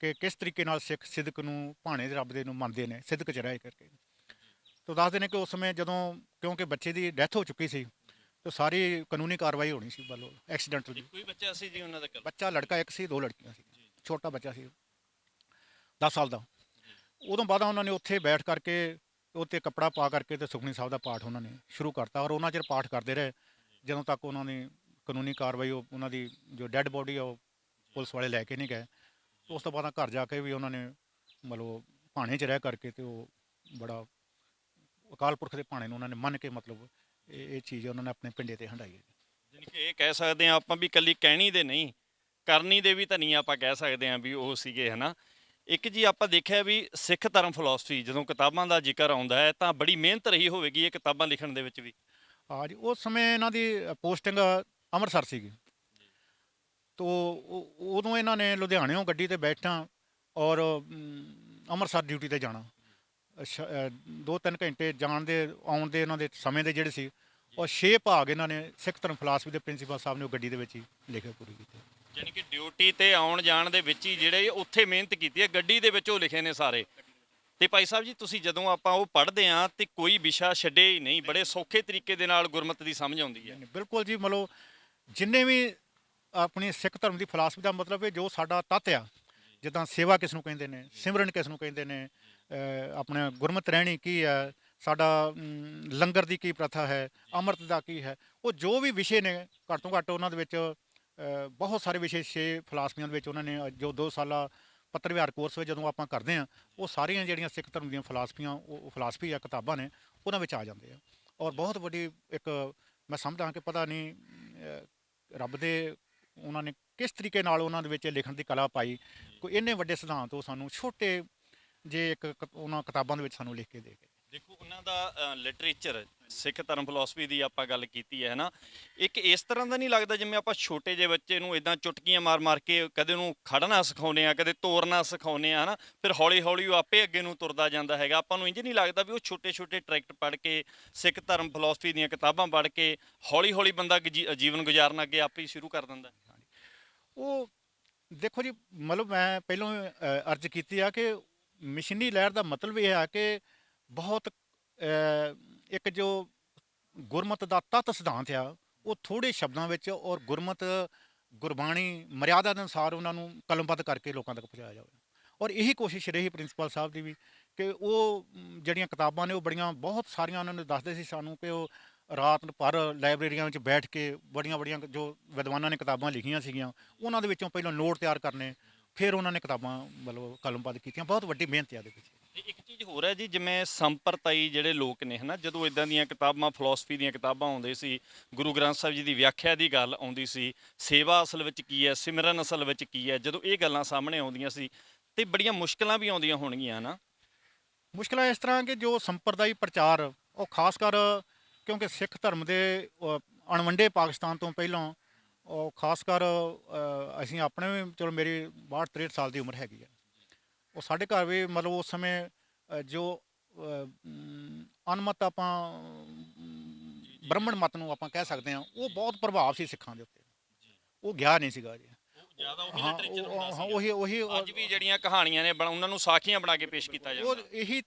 ਕਿ ਕਿਸ ਤਰੀਕੇ ਨਾਲ ਸਿੱਖ ਸਿਦਕ ਨੂੰ, ਭਾਣੇ ਦੇ ਰੱਬ ਦੇ ਨੂੰ ਮੰਨਦੇ ਨੇ, ਸਿਦਕ 'ਚ ਰਹਿ ਕਰਕੇ। ਤੋ ਦੱਸਦੇ ਨੇ ਕਿ ਉਸ ਸਮੇਂ ਜਦੋਂ ਕਿਉਂਕਿ ਬੱਚੇ ਦੀ ਡੈਥ ਹੋ ਚੁੱਕੀ ਸੀ ਤੇ ਸਾਰੀ ਕਾਨੂੰਨੀ ਕਾਰਵਾਈ ਹੋਣੀ ਸੀ ਮਤਲਬ ਐਕਸੀਡੈਂਟਲ ਦੀ। ਇੱਕੋ ਹੀ ਬੱਚਾ ਸੀ ਜੀ ਉਹਨਾਂ ਦਾ ਗੱਲ? ਬੱਚਾ ਲੜਕਾ ਇੱਕ ਸੀ, ਦੋ ਲੜਕੀਆਂ ਸੀ, ਛੋਟਾ ਬੱਚਾ ਸੀ 10 ਸਾਲ ਦਾ। ਉਦੋਂ ਬਾਅਦ ਉਹਨਾਂ ਨੇ ਉੱਥੇ ਬੈਠ ਕਰਕੇ ਉੱਤੇ ਕੱਪੜਾ ਪਾ ਕਰਕੇ ਤੇ ਸੁਖਮਨੀ ਸਾਹਿਬ ਦਾ ਪਾਠ ਉਹਨਾਂ ਨੇ ਸ਼ੁਰੂ ਕਰਤਾ ਔਰ ਉਹਨਾਂ ਚਿਰ ਪਾਠ ਕਰਦੇ ਰਹੇ ਜਦੋਂ ਤੱਕ ਉਹਨਾਂ ਦੀ ਕਾਨੂੰਨੀ ਕਾਰਵਾਈ ਉਹਨਾਂ ਦੀ ਜੋ ਡੈੱਡ ਬੋਡੀ ਆ ਉਹ ਪੁਲਿਸ ਵਾਲੇ ਲੈ ਕੇ ਨਹੀਂ ਗਏ। ਉਸ ਤੋਂ ਬਾਅਦ ਘਰ ਜਾ ਕੇ ਵੀ ਉਹਨਾਂ ਨੇ ਮਤਲਬ ਭਾਣੇ 'ਚ ਰਹਿ ਕਰਕੇ ਤੇ ਉਹ ਬੜਾ ਅਕਾਲ ਪੁਰਖ ਦੇ ਭਾਣੇ ਨੂੰ ਉਹਨਾਂ ਨੇ ਮੰਨ ਕੇ ਮਤਲਬ ਇਹ ਚੀਜ਼ ਉਹਨਾਂ ਨੇ ਆਪਣੇ ਪਿੰਡੇ ਤੇ ਹੰਡਾਈ ਹੈ। ਜਾਣੀ ਕਿ ਇਹ ਕਹਿ ਸਕਦੇ ਹਾਂ ਆਪਾਂ ਵੀ ਇਕੱਲੀ ਕਹਿਣੀ ਦੇ ਨਹੀਂ, ਕਰਨੀ ਦੇ ਵੀ ਧਨੀ ਆਪਾਂ ਕਹਿ ਸਕਦੇ ਹਾਂ ਵੀ ਉਹ ਸੀਗੇ, ਹਨਾ। ਇੱਕ ਜੀ ਆਪਾਂ ਦੇਖਿਆ ਵੀ ਸਿੱਖ ਧਰਮ ਫਿਲਾਸਫੀ ਜਦੋਂ ਕਿਤਾਬਾਂ ਦਾ ਜ਼ਿਕਰ ਆਉਂਦਾ ਹੈ ਤਾਂ ਬੜੀ ਮਿਹਨਤ ਰਹੀ ਹੋਵੇਗੀ ਇਹ ਕਿਤਾਬਾਂ ਲਿਖਣ ਦੇ ਵਿੱਚ ਵੀ। ਹਾਂ ਜੀ, ਉਸ ਸਮੇਂ ਇਹਨਾਂ ਦੀ ਪੋਸਟਿੰਗ ਅੰਮ੍ਰਿਤਸਰ ਸੀਗੀ। ਤੋ ਉਦੋਂ ਇਹਨਾਂ ਨੇ ਲੁਧਿਆਣਿਓਂ ਗੱਡੀ ਤੇ ਬੈਠਣਾ ਔਰ ਅੰਮ੍ਰਿਤਸਰ ਡਿਊਟੀ ਤੇ ਜਾਣਾ। 2-3 ਘੰਟੇ ਜਾਣ ਦੇ ਆਉਣ ਦੇ ਇਹਨਾਂ ਦੇ ਸਮੇਂ ਦੇ ਜਿਹੜੇ ਸੀ ਔਰ 6 ਭਾਗ ਇਹਨਾਂ ਨੇ ਸਿੱਖ ਧਰਮ ਫਿਲਾਸਫੀ ਦੇ ਪ੍ਰਿੰਸੀਪਲ ਸਾਹਿਬ ਨੇ ਉਹ ਗੱਡੀ ਦੇ ਵਿੱਚ ਹੀ ਲਿਖੇ ਪੂਰੇ ਕੀਤੇ। ਜਾਣੀ ਕਿ ਡਿਊਟੀ ਤੇ ਆਉਣ ਜਾਣ ਦੇ ਵਿੱਚ ਹੀ ਜਿਹੜੇ ਉੱਥੇ ਮਿਹਨਤ ਕੀਤੀ ਹੈ ਗੱਡੀ ਦੇ ਵਿੱਚ ਉਹ ਲਿਖੇ ਨੇ ਸਾਰੇ। ਤੇ ਭਾਈ ਸਾਹਿਬ ਜੀ ਤੁਸੀਂ ਜਦੋਂ ਆਪਾਂ ਉਹ ਪੜ੍ਹਦੇ ਆ ਤੇ ਕੋਈ ਵਿਸ਼ਾ ਛੱਡੇ ਹੀ ਨਹੀਂ, ਬੜੇ ਸੌਖੇ ਤਰੀਕੇ ਦੇ ਨਾਲ ਗੁਰਮਤਿ ਦੀ ਸਮਝ ਆਉਂਦੀ ਹੈ। ਬਿਲਕੁਲ ਜੀ, ਮਤਲਬ ਜਿੰਨੇ ਵੀ ਆਪਣੀ ਸਿੱਖ ਧਰਮ ਦੀ ਫਿਲਾਸਫੀ ਦਾ ਮਤਲਬ ਹੈ ਜੋ ਸਾਡਾ ਤੱਤ ਆ, ਜਿੱਦਾਂ ਸੇਵਾ ਕਿਸ ਨੂੰ ਕਹਿੰਦੇ ਨੇ, ਸਿਮਰਨ ਕਿਸ ਨੂੰ ਕਹਿੰਦੇ ਨੇ, ਆਪਣੇ ਗੁਰਮਤਿ ਰਹਿਣੀ ਕੀ ਹੈ, ਸਾਡਾ ਲੰਗਰ ਦੀ ਕੀ ਪ੍ਰਥਾ ਹੈ, ਅੰਮ੍ਰਿਤ ਦਾ ਕੀ ਹੈ, ਉਹ ਜੋ ਵੀ ਵਿਸ਼ੇ ਨੇ ਘੱਟ ਤੋਂ ਘੱਟ ਉਹਨਾਂ ਦੇ ਵਿੱਚ ਬਹੁਤ ਸਾਰੇ ਵਿਸ਼ੇ 6 ਫਿਲਾਸਫੀਆਂ ਦੇ ਵਿੱਚ ਉਹਨਾਂ ਨੇ ਜੋ 2 ਸਾਲਾ ਪੱਤਰ ਵਿਹਾਰ ਕੋਰਸ ਵਿੱਚ ਜਦੋਂ ਆਪਾਂ ਕਰਦੇ ਹਾਂ ਉਹ ਸਾਰੀਆਂ ਜਿਹੜੀਆਂ ਸਿੱਖ ਧਰਮ ਦੀਆਂ ਫਿਲਾਸਫੀਆਂ ਉਹ ਫਿਲਾਸਫੀ ਆ ਕਿਤਾਬਾਂ ਨੇ ਉਹਨਾਂ ਵਿੱਚ ਆ ਜਾਂਦੇ ਆ। ਔਰ ਬਹੁਤ ਵੱਡੀ ਇੱਕ ਮੈਂ ਸਮਝਦਾ ਹਾਂ ਕਿ ਪਤਾ ਨਹੀਂ ਰੱਬ ਦੇ ਉਹਨਾਂ ਨੇ ਕਿਸ ਤਰੀਕੇ ਨਾਲ ਉਹਨਾਂ ਦੇ ਵਿੱਚ ਲਿਖਣ ਦੀ ਕਲਾ ਪਾਈ, ਕੋਈ ਇੰਨੇ ਵੱਡੇ ਸਿਧਾਂਤ ਉਹ ਸਾਨੂੰ ਛੋਟੇ ਜੇ ਇੱਕ ਉਹਨਾਂ ਕਿਤਾਬਾਂ ਦੇ ਵਿੱਚ ਸਾਨੂੰ ਲਿਖ ਕੇ ਦੇ ਗਏ। ਦੇਖੋ ਉਹਨਾਂ ਦਾ ਲਿਟਰੇਚਰ ਸਿੱਖ ਧਰਮ ਫਿਲਾਸਫੀ ਦੀ ਆਪਾਂ ਗੱਲ ਕੀਤੀ ਹੈ ਨਾ, ਇੱਕ ਇਸ ਤਰ੍ਹਾਂ ਦਾ ਨਹੀਂ ਲੱਗਦਾ ਜਿਵੇਂ ਆਪਾਂ ਛੋਟੇ ਜਿਹੇ ਬੱਚੇ ਨੂੰ ਇਦਾਂ ਚੁਟਕੀਆਂ ਮਾਰ ਕੇ ਕਦੇ ਉਹਨੂੰ ਖੜਨਾ ਸਿਖਾਉਂਦੇ ਆ, ਕਦੇ ਤੋਰਨਾ ਸਿਖਾਉਂਦੇ ਆ, ਹਨਾ, ਫਿਰ ਹੌਲੀ ਹੌਲੀ ਉਹ ਆਪੇ ਅੱਗੇ ਨੂੰ ਤੁਰਦਾ ਜਾਂਦਾ ਹੈਗਾ। ਆਪਾਂ ਨੂੰ ਇੰਜ ਨਹੀਂ ਲੱਗਦਾ ਵੀ ਉਹ ਛੋਟੇ ਛੋਟੇ ਟਰੈਕਟ ਪੜ੍ਹ ਕੇ ਸਿੱਖ ਧਰਮ ਫਿਲਾਸਫੀ ਦੀਆਂ ਕਿਤਾਬਾਂ ਪੜ੍ਹ ਕੇ ਹੌਲੀ ਹੌਲੀ ਬੰਦਾ ਜੀਵਨ ਗੁਜ਼ਾਰਨਾ ਅੱਗੇ ਆਪੇ ਹੀ ਸ਼ੁਰੂ ਕਰ ਦਿੰਦਾ? ਉਹ ਦੇਖੋ ਜੀ, ਮਤਲਬ ਮੈਂ ਪਹਿਲਾਂ ਅਰਜ਼ ਕੀਤੀ ਆ ਕਿ ਮਿਸ਼ਨਰੀ ਲਹਿਰ ਦਾ ਮਤਲਬ ਇਹ ਆ ਕਿ ਬਹੁਤ ਇੱਕ ਜੋ ਗੁਰਮਤਿ ਦਾ ਤੱਤ ਸਿਧਾਂਤ ਆ ਉਹ ਥੋੜ੍ਹੇ ਸ਼ਬਦਾਂ ਵਿੱਚ ਔਰ ਗੁਰਬਾਣੀ ਮਰਿਆਦਾ ਦੇ ਅਨੁਸਾਰ ਉਹਨਾਂ ਨੂੰ ਕਲਮਬੱਧ ਕਰਕੇ ਲੋਕਾਂ ਤੱਕ ਪਹੁੰਚਾਇਆ ਜਾਵੇ। ਔਰ ਇਹੀ ਕੋਸ਼ਿਸ਼ ਰਹੀ ਪ੍ਰਿੰਸੀਪਲ ਸਾਹਿਬ ਦੀ ਵੀ ਕਿ ਉਹ ਜਿਹੜੀਆਂ ਕਿਤਾਬਾਂ ਨੇ ਉਹ ਬੜੀਆਂ ਬਹੁਤ ਸਾਰੀਆਂ ਉਹਨਾਂ ਨੇ ਦੱਸਦੇ ਸੀ ਸਾਨੂੰ ਕਿ ਉਹ ਰਾਤ ਭਰ ਲਾਇਬ੍ਰੇਰੀਆਂ ਵਿੱਚ ਬੈਠ ਕੇ ਬੜੀਆਂ ਜੋ ਵਿਦਵਾਨਾਂ ਨੇ ਕਿਤਾਬਾਂ ਲਿਖੀਆਂ ਸੀਗੀਆਂ ਉਹਨਾਂ ਦੇ ਵਿੱਚੋਂ ਪਹਿਲਾਂ ਨੋਟ ਤਿਆਰ ਕਰਨੇ, ਫਿਰ ਉਹਨਾਂ ਨੇ ਕਿਤਾਬਾਂ ਮਤਲਬ ਕਲਮਬੱਧ ਕੀਤੀਆਂ। ਬਹੁਤ ਵੱਡੀ ਮਿਹਨਤ ਆ ਇਹਦੇ ਵਿੱਚ। ਇੱਕ ਚੀਜ਼ ਹੋਰ ਹੈ ਜੀ, ਜਿਵੇਂ ਸੰਪਰਦਾਈ ਜਿਹੜੇ ਲੋਕ ਨੇ ਹਨਾ, ਜਦੋਂ ਇਦਾਂ ਦੀਆਂ ਕਿਤਾਬਾਂ ਫਿਲਾਸਫੀ ਦੀਆਂ ਕਿਤਾਬਾਂ ਆਉਂਦੇ ਸੀ, ਗੁਰੂ ਗ੍ਰੰਥ ਸਾਹਿਬ ਜੀ ਦੀ ਵਿਆਖਿਆ ਦੀ ਗੱਲ ਆਉਂਦੀ ਸੀ, ਸੇਵਾ ਅਸਲ ਵਿੱਚ ਕੀ ਹੈ, ਸਿਮਰਨ ਅਸਲ ਵਿੱਚ ਕੀ ਹੈ, ਜਦੋਂ ਇਹ ਗੱਲਾਂ ਸਾਹਮਣੇ ਆਉਂਦੀਆਂ ਸੀ ਤੇ ਬੜੀਆਂ ਮੁਸ਼ਕਲਾਂ ਵੀ ਆਉਂਦੀਆਂ ਹੋਣਗੀਆਂ ਨਾ। ਮੁਸ਼ਕਲਾਂ ਇਸ ਤਰ੍ਹਾਂ ਕਿ ਜੋ ਸੰਪਰਦਾਈ ਪ੍ਰਚਾਰ ਉਹ ਖਾਸ ਕਰ ਕਿਉਂਕਿ ਸਿੱਖ ਧਰਮ ਦੇ ਅਣਵੰਡੇ ਪਾਕਿਸਤਾਨ ਤੋਂ ਪਹਿਲਾਂ ਉਹ ਖਾਸ ਕਰ ਅਸੀਂ ਆਪਣੇ ਵੀ ਚਲੋ ਮੇਰੀ 62-63 ਸਾਲ ਦੀ ਉਮਰ ਹੈਗੀ ਆ, ਉਹ ਸਾਡੇ ਘਰ ਵੀ ਮਤਲਬ ਉਸ ਸਮੇਂ ਜੋ ਅਨਮਤ ਆਪਾਂ ਬ੍ਰਾਹਮਣ ਮਤ ਨੂੰ ਆਪਾਂ ਕਹਿ ਸਕਦੇ ਹਾਂ ਉਹ ਬਹੁਤ ਪ੍ਰਭਾਵ ਸੀ ਸਿੱਖਾਂ ਦੇ ਉੱਤੇ, ਉਹ ਗਿਆ ਨਹੀਂ ਸੀਗਾ ਜੀ। ਉਹੀ ਅੱਜ ਵੀ ਜਿਹੜੀਆਂ ਕਹਾਣੀਆਂ ਨੇ ਉਹਨਾਂ ਨੂੰ ਸਾਖੀਆਂ ਬਣਾ ਕੇ ਪੇਸ਼ ਕੀਤਾ ਜਾਂਦਾ।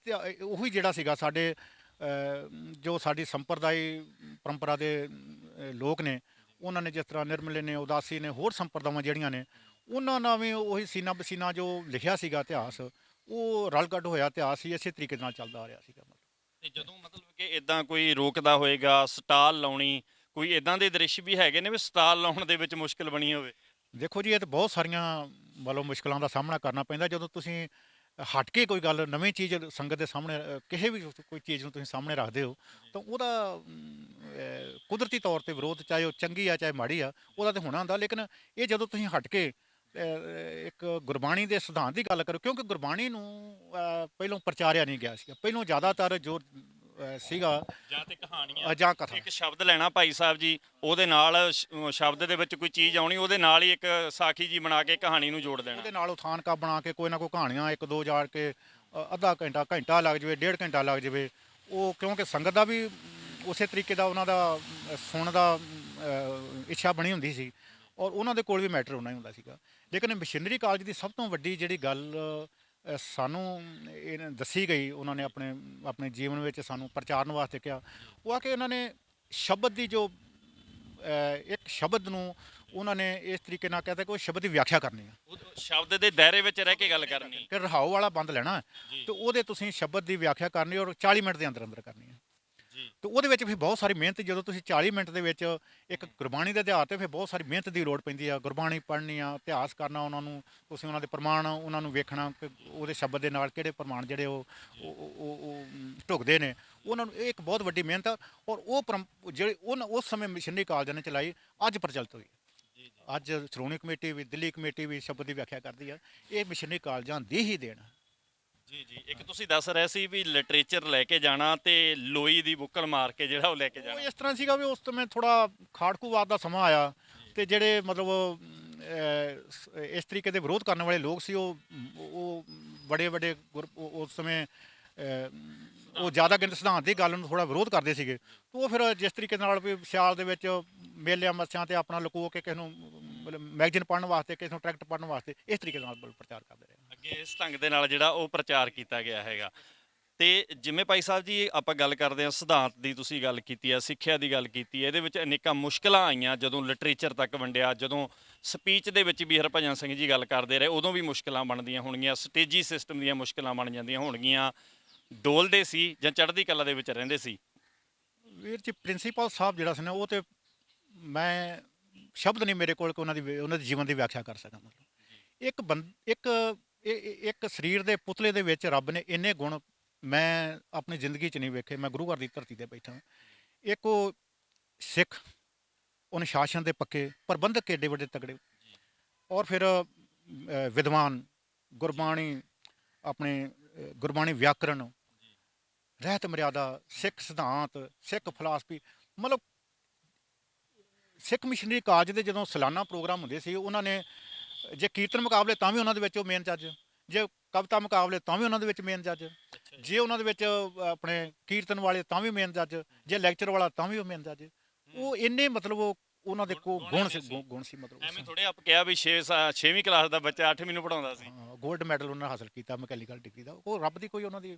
ਉਹੀ ਜਿਹੜਾ ਸੀਗਾ ਸਾਡੇ ਜੋ ਸਾਡੀ ਸੰਪਰਦਾਈ ਪਰੰਪਰਾ ਦੇ ਲੋਕ ਨੇ ਉਹਨਾਂ ਨੇ ਜਿਸ ਤਰ੍ਹਾਂ ਨਿਰਮਲੇ ਨੇ, ਉਦਾਸੀ ਨੇ, ਹੋਰ ਸੰਪਰਦਾਵਾਂ ਜਿਹੜੀਆਂ ਨੇ ਉਹਨਾਂ ਨਾਲ ਵੀ ਉਹੀ ਸੀਨਾ ਬਸੀਨਾ ਜੋ ਲਿਖਿਆ ਸੀਗਾ ਇਤਿਹਾਸ ਉਹ ਰਲ ਕੱਢ ਹੋਇਆ ਇਤਿਹਾਸ ਸੀ, ਇਸੇ ਤਰੀਕੇ ਨਾਲ ਚੱਲਦਾ ਆ ਰਿਹਾ ਸੀਗਾ। ਤੇ ਜਦੋਂ ਮਤਲਬ ਕਿ ਇਦਾਂ ਕੋਈ ਰੋਕਦਾ ਹੋਏਗਾ ਸਟਾਲ ਲਾਉਣੀ, ਕੋਈ ਇਦਾਂ ਦੇ ਦ੍ਰਿਸ਼ ਵੀ ਹੈਗੇ ਨੇ ਵੀ ਸਟਾਲ ਲਾਉਣ ਦੇ ਵਿੱਚ ਮੁਸ਼ਕਲ ਬਣੀ ਹੋਵੇ? ਦੇਖੋ ਜੀ, ਇਹ ਤਾਂ ਬਹੁਤ ਸਾਰੀਆਂ ਮਤਲਬ ਮੁਸ਼ਕਲਾਂ ਦਾ ਸਾਹਮਣਾ ਕਰਨਾ ਪੈਂਦਾ ਜਦੋਂ ਤੁਸੀਂ ਹਟ ਕੇ ਕੋਈ ਗੱਲ ਨਵੀਂ ਚੀਜ਼ ਸੰਗਤ ਦੇ ਸਾਹਮਣੇ ਕਿਸੇ ਵੀ ਕੋਈ ਚੀਜ਼ ਨੂੰ ਤੁਸੀਂ ਸਾਹਮਣੇ ਰੱਖਦੇ ਹੋ ਤਾਂ ਉਹਦਾ ਕੁਦਰਤੀ ਤੌਰ 'ਤੇ ਵਿਰੋਧ, ਚਾਹੇ ਉਹ ਚੰਗੀ ਆ ਚਾਹੇ ਮਾੜੀ ਆ, ਉਹਦਾ ਤਾਂ ਹੋਣਾ ਹੁੰਦਾ। ਲੇਕਿਨ ਇਹ ਜਦੋਂ ਤੁਸੀਂ ਹਟ ਕੇ ਇੱਕ ਗੁਰਬਾਣੀ ਦੇ ਸਿਧਾਂਤ ਦੀ ਗੱਲ ਕਰੋ, ਕਿਉਂਕਿ ਗੁਰਬਾਣੀ ਨੂੰ ਪਹਿਲੋਂ ਪ੍ਰਚਾਰਿਆ ਨਹੀਂ ਗਿਆ ਸੀਗਾ, ਪਹਿਲੋਂ ਜ਼ਿਆਦਾਤਰ ਜੋ ਸੀਗਾ ਜਾਂ ਤੇ ਕਹਾਣੀਆਂ ਜਾਂ ਕਥਾ, ਇੱਕ ਸ਼ਬਦ ਲੈਣਾ ਭਾਈ ਸਾਹਿਬ ਜੀ, ਉਹਦੇ ਨਾਲ ਸ਼ਬਦ ਦੇ ਵਿੱਚ ਕੋਈ ਚੀਜ਼ ਆਉਣੀ, ਉਹਦੇ ਨਾਲ ਹੀ ਇੱਕ ਸਾਖੀ ਜੀ ਬਣਾ ਕੇ ਕਹਾਣੀ ਨੂੰ ਜੋੜ ਦੇਣਾ, ਉਹਦੇ ਨਾਲ ਉਥਾਨਕਾ ਬਣਾ ਕੇ ਕੋਈ ਨਾ ਕੋਈ ਕਹਾਣੀਆਂ ਇੱਕ ਦੋ ਜਾੜ ਕੇ ਅੱਧਾ ਘੰਟਾ ਲੱਗ ਜਾਵੇ, 1.5 ਘੰਟਾ ਲੱਗ ਜਾਵੇ। ਉਹ ਕਿਉਂਕਿ ਸੰਗਤ ਦਾ ਵੀ ਉਸੇ ਤਰੀਕੇ ਦਾ ਉਹਨਾਂ ਦਾ ਸੁਣਨ ਦਾ ਇੱਛਾ ਬਣੀ ਹੁੰਦੀ ਸੀ ਔਰ ਉਹਨਾਂ ਦੇ ਕੋਲ ਵੀ ਮੈਟਰ ਹੋਣਾ ਹੀ ਹੁੰਦਾ ਸੀਗਾ। ਲੇਕਿਨ ਮਿਸ਼ਨਰੀ ਕਾਲਜ ਦੀ ਸਭ ਤੋਂ ਵੱਡੀ ਜਿਹੜੀ ਗੱਲ ਸਾਨੂੰ ਇਹ ਦੱਸੀ ਗਈ, ਉਹਨਾਂ ਨੇ ਆਪਣੇ ਆਪਣੇ ਜੀਵਨ ਵਿੱਚ ਸਾਨੂੰ ਪ੍ਰਚਾਰਨ ਵਾਸਤੇ ਕਿਹਾ। ਉਹ ਆ ਕਿ ਇਹਨਾਂ ਨੇ ਸ਼ਬਦ ਦੀ ਜੋ ਇੱਕ ਸ਼ਬਦ ਨੂੰ ਉਹਨਾਂ ਨੇ ਇਸ ਤਰੀਕੇ ਨਾਲ ਕਹਿੰਦੇ ਕਿ ਉਹ ਸ਼ਬਦ ਦੀ ਵਿਆਖਿਆ ਕਰਨੀ ਆ ਉਹ ਸ਼ਬਦ ਦੇ ਦਾਇਰੇ ਵਿੱਚ ਰਹਿ ਕੇ ਗੱਲ ਕਰਨੀ। ਕਿ ਰਹਾਓ ਵਾਲਾ ਬੰਦ ਲੈਣਾ ਜੀ ਤੇ ਉਹਦੇ ਤੁਸੀਂ ਸ਼ਬਦ ਦੀ ਵਿਆਖਿਆ ਕਰਨੀ ਔਰ 40 ਮਿੰਟ ਦੇ ਅੰਦਰ ਅੰਦਰ ਕਰਨੀ ਹੈ। ਜੀ ਤੇ ਉਹਦੇ ਵਿੱਚ ਫਿਰ ਬਹੁਤ ਸਾਰੀ ਮਿਹਨਤ, ਜਦੋਂ ਤੁਸੀਂ 40 ਮਿੰਟ ਦੇ ਵਿੱਚ ਇੱਕ ਗੁਰਬਾਣੀ ਦਾ ਅਧਿਆਤ ਤੇ ਫਿਰ ਬਹੁਤ ਸਾਰੀ ਮਿਹਨਤ ਦੀ ਲੋੜ ਪੈਂਦੀ ਆ। ਗੁਰਬਾਣੀ ਪੜ੍ਹਨੀ ਆ, ਇਤਿਹਾਸ ਕਰਨਾ, ਉਹਨਾਂ ਨੂੰ ਤੁਸੀਂ ਉਹਨਾਂ ਦੇ ਪ੍ਰਮਾਣ ਉਹਨਾਂ ਨੂੰ ਵੇਖਣਾ ਕਿ ਉਹਦੇ ਸ਼ਬਦ ਦੇ ਨਾਲ ਕਿਹੜੇ ਪ੍ਰਮਾਣ ਜਿਹੜੇ ਉਹ ਢੁਕਦੇ ਨੇ। ਉਹਨਾਂ ਨੂੰ ਇਹ ਇੱਕ ਬਹੁਤ ਵੱਡੀ ਮਿਹਨਤ ਆ। ਔਰ ਉਹ ਜਿਹੜੇ ਉਸ ਸਮੇਂ ਮਿਸ਼ਨਰੀ ਕਾਲਜਾਂ ਨੇ ਚਲਾਈ, ਅੱਜ ਪ੍ਰਚਲਿਤ ਹੋਈ। ਅੱਜ ਸ਼੍ਰੋਮਣੀ ਕਮੇਟੀ ਵੀ, ਦਿੱਲੀ ਕਮੇਟੀ ਵੀ ਸ਼ਬਦ ਦੀ ਵਿਆਖਿਆ ਕਰਦੀ ਆ। ਇਹ ਮਿਸ਼ਨਰੀ ਕਾਲਜਾਂ ਦੀ ਹੀ ਦੇਣ ਆ। ਜੀ ਜੀ, ਇੱਕ ਤੁਸੀਂ ਦੱਸ ਰਹੇ ਸੀ ਵੀ ਲਿਟਰੇਚਰ ਲੈ ਕੇ ਜਾਣਾ ਤੇ ਲੋਈ ਦੀ ਬੁੱਕਲ ਮਾਰ ਕੇ ਜਿਹੜਾ ਉਹ ਲੈ ਕੇ ਉਹ ਜਾਣਾ। ਇਸ ਤਰ੍ਹਾਂ ਸੀਗਾ ਵੀ ਉਸ ਸਮੇਂ ਥੋੜਾ ਖਾੜਕੂਵਾਦ ਦਾ ਸਮਾਂ ਆਇਆ ਤੇ ਜਿਹੜੇ ਮਤਲਬ ਇਸ ਤਰੀਕੇ ਦੇ ਵਿਰੋਧ ਕਰਨ ਵਾਲੇ ਲੋਕ ਸੀ, ਉਹ ਬੜੇ ਵੱਡੇ ਉਸ ਸਮੇਂ ਉਹ ਜ਼ਿਆਦਾ ਗਿਣਤੀ ਸਿਧਾਂਤ ਦੀ ਗੱਲ ਨੂੰ ਥੋੜਾ ਵਿਰੋਧ ਕਰਦੇ ਸੀਗੇ। ਉਹ ਫਿਰ ਜਿਸ ਤਰੀਕੇ ਨਾਲ ਵੀ ਸਿਆਲ ਦੇ ਵਿੱਚ ਮੇਲਿਆਂ ਮੱਸਿਆਂ ਤੇ ਆਪਣਾ ਲੁਕੋ ਕੇ ਕਿਸੇ ਨੂੰ ਮਤਲਬ ਮੈਗਜ਼ੀਨ ਪੜ੍ਹਨ ਵਾਸਤੇ, ਕਿਸੇ ਨੂੰ ਟਰੈਕਟ ਪੜ੍ਹਨ ਵਾਸਤੇ ਇਸ ਤਰੀਕੇ ਨਾਲ ਪ੍ਰਚਾਰ ਕਰਦੇ ਰਹੇ। ਅੱਗੇ ਇਸ ਢੰਗ ਦੇ ਨਾਲ ਜਿਹੜਾ ਉਹ ਪ੍ਰਚਾਰ ਕੀਤਾ ਗਿਆ ਹੈਗਾ। ਤੇ ਜਿਵੇਂ ਭਾਈ ਸਾਹਿਬ ਜੀ ਆਪਾਂ ਗੱਲ ਕਰਦੇ ਹਾਂ ਸਿਧਾਂਤ ਦੀ, ਤੁਸੀਂ ਗੱਲ ਕੀਤੀ ਹੈ, ਸਿੱਖਿਆ ਦੀ ਗੱਲ ਕੀਤੀ ਹੈ, ਇਹਦੇ ਵਿੱਚ ਅਨੇਕਾਂ ਮੁਸ਼ਕਲਾਂ ਆਈਆਂ ਜਦੋਂ ਲਿਟਰੇਚਰ ਤੱਕ ਵੰਡਿਆ, ਜਦੋਂ ਸਪੀਚ ਦੇ ਵਿੱਚ ਵੀ ਹਰਭਜਨ ਸਿੰਘ ਜੀ ਗੱਲ ਕਰਦੇ ਰਹੇ ਉਦੋਂ ਵੀ ਮੁਸ਼ਕਲਾਂ ਬਣਦੀਆਂ ਹੋਣਗੀਆਂ, ਸਟੇਜੀ ਸਿਸਟਮ ਦੀਆਂ ਮੁਸ਼ਕਲਾਂ ਬਣ ਜਾਂਦੀਆਂ ਹੋਣਗੀਆਂ। ਡੋਲਦੇ ਸੀ ਜਾਂ ਚੜ੍ਹਦੀ ਕਲਾ ਦੇ ਵਿੱਚ ਰਹਿੰਦੇ ਸੀ? ਵੀਰ ਜੀ, ਪ੍ਰਿੰਸੀਪਲ ਸਾਹਿਬ ਜਿਹੜਾ ਸੀ ਨਾ, ਉਹ ਤੇ ਮੈਂ ਸ਼ਬਦ ਨਹੀਂ ਮੇਰੇ ਕੋਲ ਕਿ ਉਹਨਾਂ ਦੇ ਜੀਵਨ ਦੀ ਵਿਆਖਿਆ ਕਰ ਸਕਾਂ। ਮਤਲਬ ਇੱਕ ਸਰੀਰ ਦੇ ਪੁਤਲੇ ਦੇ ਵਿੱਚ ਰੱਬ ਨੇ ਇੰਨੇ ਗੁਣ ਮੈਂ ਆਪਣੀ ਜ਼ਿੰਦਗੀ 'ਚ ਨਹੀਂ ਵੇਖੇ। ਮੈਂ ਗੁਰੂ ਘਰ ਦੀ ਧਰਤੀ 'ਤੇ ਬੈਠਾ। ਇੱਕ ਉਹ ਸਿੱਖ, ਅਨੁਸ਼ਾਸਨ ਦੇ ਪੱਕੇ, ਪ੍ਰਬੰਧਕ ਏਡੇ ਵੱਡੇ ਤਗੜੇ, ਔਰ ਫਿਰ ਵਿਦਵਾਨ, ਗੁਰਬਾਣੀ, ਆਪਣੇ ਗੁਰਬਾਣੀ ਵਿਆਕਰਣ, ਰਹਿਤ ਮਰਿਆਦਾ, ਸਿੱਖ ਸਿਧਾਂਤ, ਸਿੱਖ ਫਿਲਾਸਫੀ। ਮਤਲਬ ਸਿੱਖ ਮਿਸ਼ਨਰੀ ਕਾਲਜ ਦੇ ਜਦੋਂ ਸਾਲਾਨਾ ਪ੍ਰੋਗਰਾਮ ਹੁੰਦੇ ਸੀ, ਉਹਨਾਂ ਨੇ ਜੇ ਕੀਰਤਨ ਮੁਕਾਬਲੇ ਤਾਂ ਵੀ ਉਹਨਾਂ ਦੇ ਵਿੱਚ ਉਹ ਮੇਨ ਜੱਜ, ਜੇ ਕਵਿਤਾ ਮੁਕਾਬਲੇ ਤਾਂ ਵੀ ਉਹਨਾਂ ਦੇ ਵਿੱਚ ਮੇਨ ਜੱਜ, ਜੇ ਉਹਨਾਂ ਦੇ ਵਿੱਚ ਆਪਣੇ ਕੀਰਤਨ ਵਾਲੇ ਤਾਂ ਵੀ ਮੇਨ ਜੱਜ, ਜੇ ਲੈਕਚਰ ਵਾਲਾ ਤਾਂ ਵੀ ਉਹ ਮੇਨ ਜੱਜ। ਉਹ ਇੰਨੇ ਮਤਲਬ ਉਹਨਾਂ ਦੇ ਗੁਣ ਸੀ। ਮਤਲਬ ਐਵੇਂ ਥੋੜੇ ਆਪ ਕਿਹਾ ਵੀ 6ਵੀਂ ਕਲਾਸ ਦਾ ਬੱਚਾ 8ਵੀਂ ਨੂੰ ਪੜਾਉਂਦਾ ਸੀ। ਗੋਲਡ ਮੈਡਲ ਉਹਨਾਂ ਹਾਸਲ ਕੀਤਾ ਮੈਕੈਨੀਕਲ ਡਿਗਰੀ ਦਾ। ਉਹ ਰੱਬ ਦੀ ਕੋਈ ਉਹਨਾਂ ਦੀ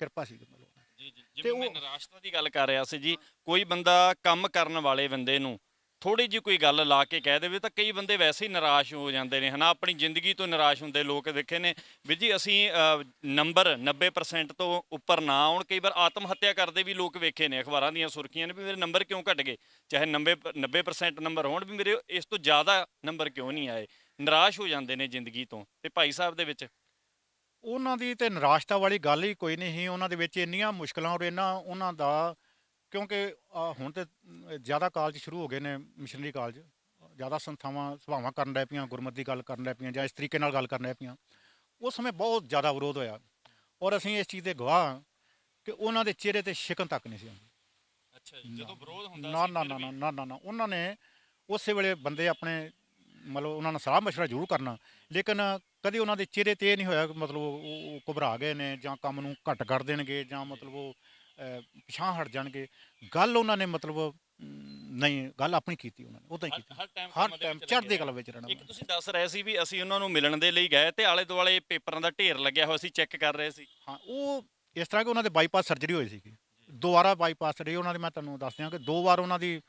ਕਿਰਪਾ ਸੀ। ਮਤਲਬ ਜੀ ਜੀ, ਜਿਵੇਂ ਮੈਂ ਨਿਰਾਸ਼ਤਾ ਦੀ ਗੱਲ ਕਰ ਰਿਹਾ ਸੀ ਜੀ, ਕੋਈ ਬੰਦਾ ਕੰਮ ਕਰਨ ਵਾਲੇ ਬੰਦੇ ਨੂੰ ਥੋੜੀ ਜਿਹੀ ਕੋਈ ਗੱਲ ਲਾ ਕੇ ਕਹਿ ਦੇਵੇ ਤਾਂ ਕਈ ਬੰਦੇ ਵੈਸੇ ਹੀ ਨਿਰਾਸ਼ ਹੋ ਜਾਂਦੇ ਨੇ, ਹਨਾ, ਆਪਣੀ ਜ਼ਿੰਦਗੀ ਤੋਂ ਨਿਰਾਸ਼ ਹੁੰਦੇ ਲੋਕ ਦੇਖੇ ਨੇ ਵੀ ਜੀ। ਅਸੀਂ ਨੰਬਰ 90% ਤੋਂ ਉੱਪਰ ਨਾ ਆਉਣ, ਕਈ ਵਾਰ ਆਤਮ ਹੱਤਿਆ ਕਰਦੇ ਵੀ ਲੋਕ ਵੇਖੇ ਨੇ, ਅਖਬਾਰਾਂ ਦੀਆਂ ਸੁਰਖੀਆਂ ਨੇ ਵੀ ਮੇਰੇ ਨੰਬਰ ਕਿਉਂ ਘਟ ਗਏ, ਚਾਹੇ 90% ਨੰਬਰ ਹੋਣ, ਵੀ ਮੇਰੇ ਇਸ ਤੋਂ ਜ਼ਿਆਦਾ ਨੰਬਰ ਕਿਉਂ ਨਹੀਂ ਆਏ। ਨਿਰਾਸ਼ ਹੋ ਜਾਂਦੇ ਨੇ ਜ਼ਿੰਦਗੀ ਤੋਂ। ਤੇ ਭਾਈ ਸਾਹਿਬ ਦੇ ਵਿੱਚ ਉਹਨਾਂ ਦੀ ਤੇ ਨਿਰਾਸ਼ਤਾ ਵਾਲੀ ਗੱਲ ਹੀ ਕੋਈ ਨਹੀਂ ਸੀ। ਉਹਨਾਂ ਦੇ ਵਿੱਚ ਇੰਨੀਆਂ ਮੁਸ਼ਕਲਾਂ ਔਰ ਇੰਨਾ ਉਹਨਾਂ ਦਾ, ਕਿਉਂਕਿ ਹੁਣ ਤੇ ਜ਼ਿਆਦਾ ਕਾਲਜ ਸ਼ੁਰੂ ਹੋ ਗਏ ਨੇ, ਮਿਸ਼ਨਰੀ ਕਾਲਜ ਜ਼ਿਆਦਾ ਸੰਸਥਾਵਾਂ ਸਭਾਵਾਂ ਕਰਨ ਲੱਗ ਪਈਆਂ, ਗੁਰਮਤਿ ਦੀ ਗੱਲ ਕਰਨ ਲੱਗ ਪਈਆਂ, ਜਾਂ ਇਸ ਤਰੀਕੇ ਨਾਲ ਗੱਲ ਕਰਨ ਲੱਗ ਪਈਆਂ। ਉਸ ਸਮੇਂ ਬਹੁਤ ਜ਼ਿਆਦਾ ਵਿਰੋਧ ਹੋਇਆ, ਔਰ ਅਸੀਂ ਇਸ ਚੀਜ਼ ਦੇ ਗਵਾਹ ਹਾਂ ਕਿ ਉਹਨਾਂ ਦੇ ਚਿਹਰੇ ਤੇ ਸ਼ਿਕਨ ਤੱਕ ਨਹੀਂ ਸੀ ਆਉਂਦੀ। ਅੱਛਾ ਜੀ, ਜਦੋਂ ਵਿਰੋਧ ਹੁੰਦਾ ਨਾ ਨਾ ਨਾ ਨਾ ਨਾ ਨਾ, ਉਹਨਾਂ ਨੇ ਉਸੇ ਵੇਲੇ ਬੰਦੇ ਆਪਣੇ ਮਤਲਬ ਉਹਨਾਂ ਨਾਲ ਸਲਾਹ ਮਸ਼ਵਰਾ ਜ਼ਰੂਰ ਕਰਨਾ, ਲੇਕਿਨ ਕਦੇ ਉਹਨਾਂ ਦੇ ਚਿਹਰੇ ਤੇ ਇਹ ਨਹੀਂ ਹੋਇਆ ਕਿ ਮਤਲਬ ਉਹ ਘਬਰਾ ਗਏ ਨੇ ਜਾਂ ਕੰਮ ਨੂੰ ਘੱਟ ਕਰ ਦੇਣਗੇ ਜਾਂ ਮਤਲਬ ਉਹ ਪਿਛਾਂਹ ਹਟ ਜਾਣਗੇ। ਗੱਲ ਉਹਨਾਂ ਨੇ ਮਤਲਬ ਨਹੀਂ, ਗੱਲ ਆਪਣੀ ਕੀਤੀ ਉਹਨਾਂ ਨੇ, ਉਦਾਂ ਹੀ ਕੀਤੀ। ਹਰ ਟਾਈਮ ਚੜ੍ਹਦੀ ਕਲਾ ਵਿੱਚ ਰਹਿਣਾ। ਇੱਕ ਤੁਸੀਂ ਦੱਸ ਰਹੇ ਸੀ ਵੀ ਅਸੀਂ ਉਹਨਾਂ ਨੂੰ ਮਿਲਣ ਦੇ ਲਈ ਗਏ ਤੇ ਆਲੇ ਦੁਆਲੇ ਪੇਪਰਾਂ ਦਾ ਢੇਰ ਲੱਗਿਆ ਹੋਇਆ ਸੀ, ਚੈੱਕ ਕਰ ਰਹੇ ਸੀ। ਹਾਂ, ਉਹ ਇਸ ਤਰ੍ਹਾਂ ਕਿ ਉਹਨਾਂ ਦੇ ਬਾਈਪਾਸ ਸਰਜਰੀ ਹੋਈ ਸੀਗੀ, ਦੁਬਾਰਾ ਬਾਈਪਾਸ ਸਰਜਰੀ ਉਹਨਾਂ ਦੀ। ਮੈਂ ਤੁਹਾਨੂੰ ਦੱਸ ਦਿਆਂ ਕਿ 2 ਵਾਰ ਉਹਨਾਂ ਦੀ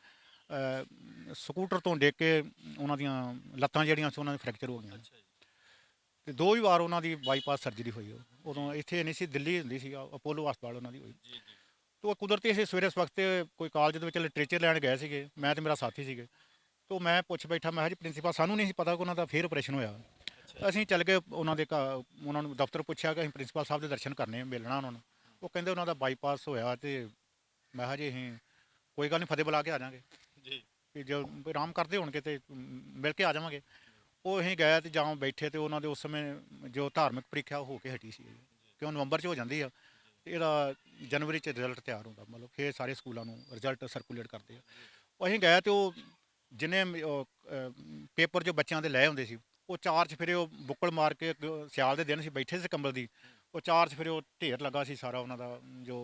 ਸਕੂਟਰ ਤੋਂ ਡਿੱਗ ਕੇ ਉਹਨਾਂ ਦੀਆਂ ਲੱਤਾਂ ਜਿਹੜੀਆਂ ਸੀ ਉਹਨਾਂ ਦੀ ਫ੍ਰੈਕਚਰ ਹੋ ਗਈਆਂ, ਤੇ 2 ਹੀ ਵਾਰ ਉਹਨਾਂ ਦੀ ਬਾਈਪਾਸ ਸਰਜਰੀ ਹੋਈ। ਉਦੋਂ ਇੱਥੇ ਨਹੀਂ ਸੀ, ਦਿੱਲੀ ਹੁੰਦੀ ਸੀ, ਅਪੋਲੋ ਹਸਪਤਾਲ ਉਹਨਾਂ ਦੀ ਹੋਈ। ਤੋ ਕੁਦਰਤੀ ਅਸੀਂ ਸਵੇਰੇ ਇਸ ਵਕਤ ਕੋਈ ਕਾਲਜ ਦੇ ਵਿੱਚ ਲਿਟਰੇਚਰ ਲੈਣ ਗਏ ਸੀਗੇ, ਮੈਂ ਤੇ ਮੇਰਾ ਸਾਥੀ ਸੀਗੇ। ਤੋ ਮੈਂ ਪੁੱਛ ਬੈਠਾ, ਮੈਂ ਕਿਹਾ ਜੀ ਪ੍ਰਿੰਸੀਪਲ, ਸਾਨੂੰ ਨਹੀਂ ਸੀ ਪਤਾ ਕਿ ਉਹਨਾਂ ਦਾ ਫੇਰ ਆਪਰੇਸ਼ਨ ਹੋਇਆ। ਅਸੀਂ ਚੱਲ ਗਏ ਉਹਨਾਂ ਦੇ ਘਰ, ਉਹਨਾਂ ਨੂੰ ਦਫ਼ਤਰ ਪੁੱਛਿਆ ਕਿ ਅਸੀਂ ਪ੍ਰਿੰਸੀਪਲ ਸਾਹਿਬ ਦੇ ਦਰਸ਼ਨ ਕਰਨੇ, ਮਿਲਣਾ ਉਹਨਾਂ ਨੂੰ। ਉਹ ਕਹਿੰਦੇ ਉਹਨਾਂ ਦਾ ਬਾਈਪਾਸ ਹੋਇਆ। ਤੇ ਮੈਂ ਕਿਹਾ ਜੀ ਅਸੀਂ ਕੋਈ ਗੱਲ ਨਹੀਂ, ਫਤਿਹ ਬੁਲਾ ਕੇ ਆ ਜਾਵਾਂਗੇ ਜੀ, ਕਿ ਜੋ ਆਰਾਮ ਕਰਦੇ ਹੋਣਗੇ ਤੇ ਮਿਲ ਕੇ ਆ ਜਾਵਾਂਗੇ। ਉਹ ਅਸੀਂ ਗਏ ਤੇ ਜਾਂ ਬੈਠੇ, ਤੇ ਉਹਨਾਂ ਦੇ ਉਸ ਸਮੇਂ ਜੋ ਧਾਰਮਿਕ ਪ੍ਰੀਖਿਆ ਹੋ ਕੇ ਹਟੀ ਸੀ, ਕਿਉਂ ਨਵੰਬਰ 'ਚ ਹੋ ਜਾਂਦੀ ਆ, ਤੇ ਇਹਦਾ ਜਨਵਰੀ 'ਚ ਰਿਜ਼ਲਟ ਤਿਆਰ ਹੁੰਦਾ, ਮਤਲਬ ਫਿਰ ਸਾਰੇ ਸਕੂਲਾਂ ਨੂੰ ਰਿਜ਼ਲਟ ਸਰਕੂਲੇਟ ਕਰਦੇ ਆ। ਉਹ ਅਸੀਂ ਗਏ ਤੇ ਉਹ ਜਿੰਨੇ ਪੇਪਰ ਜੋ ਬੱਚਿਆਂ ਦੇ ਲੈ ਆਉਂਦੇ ਸੀ, ਉਹ 4 'ਚ ਫਿਰ ਉਹ ਬੁੱਕਲ ਮਾਰ ਕੇ, ਸਿਆਲ ਦੇ ਦਿਨ ਸੀ, ਬੈਠੇ ਸੀ ਕੰਬਲ ਦੀ, ਉਹ 4 'ਚ ਫਿਰ ਉਹ ਢੇਰ ਲੱਗਾ ਸੀ ਸਾਰਾ ਉਹਨਾਂ ਦਾ ਜੋ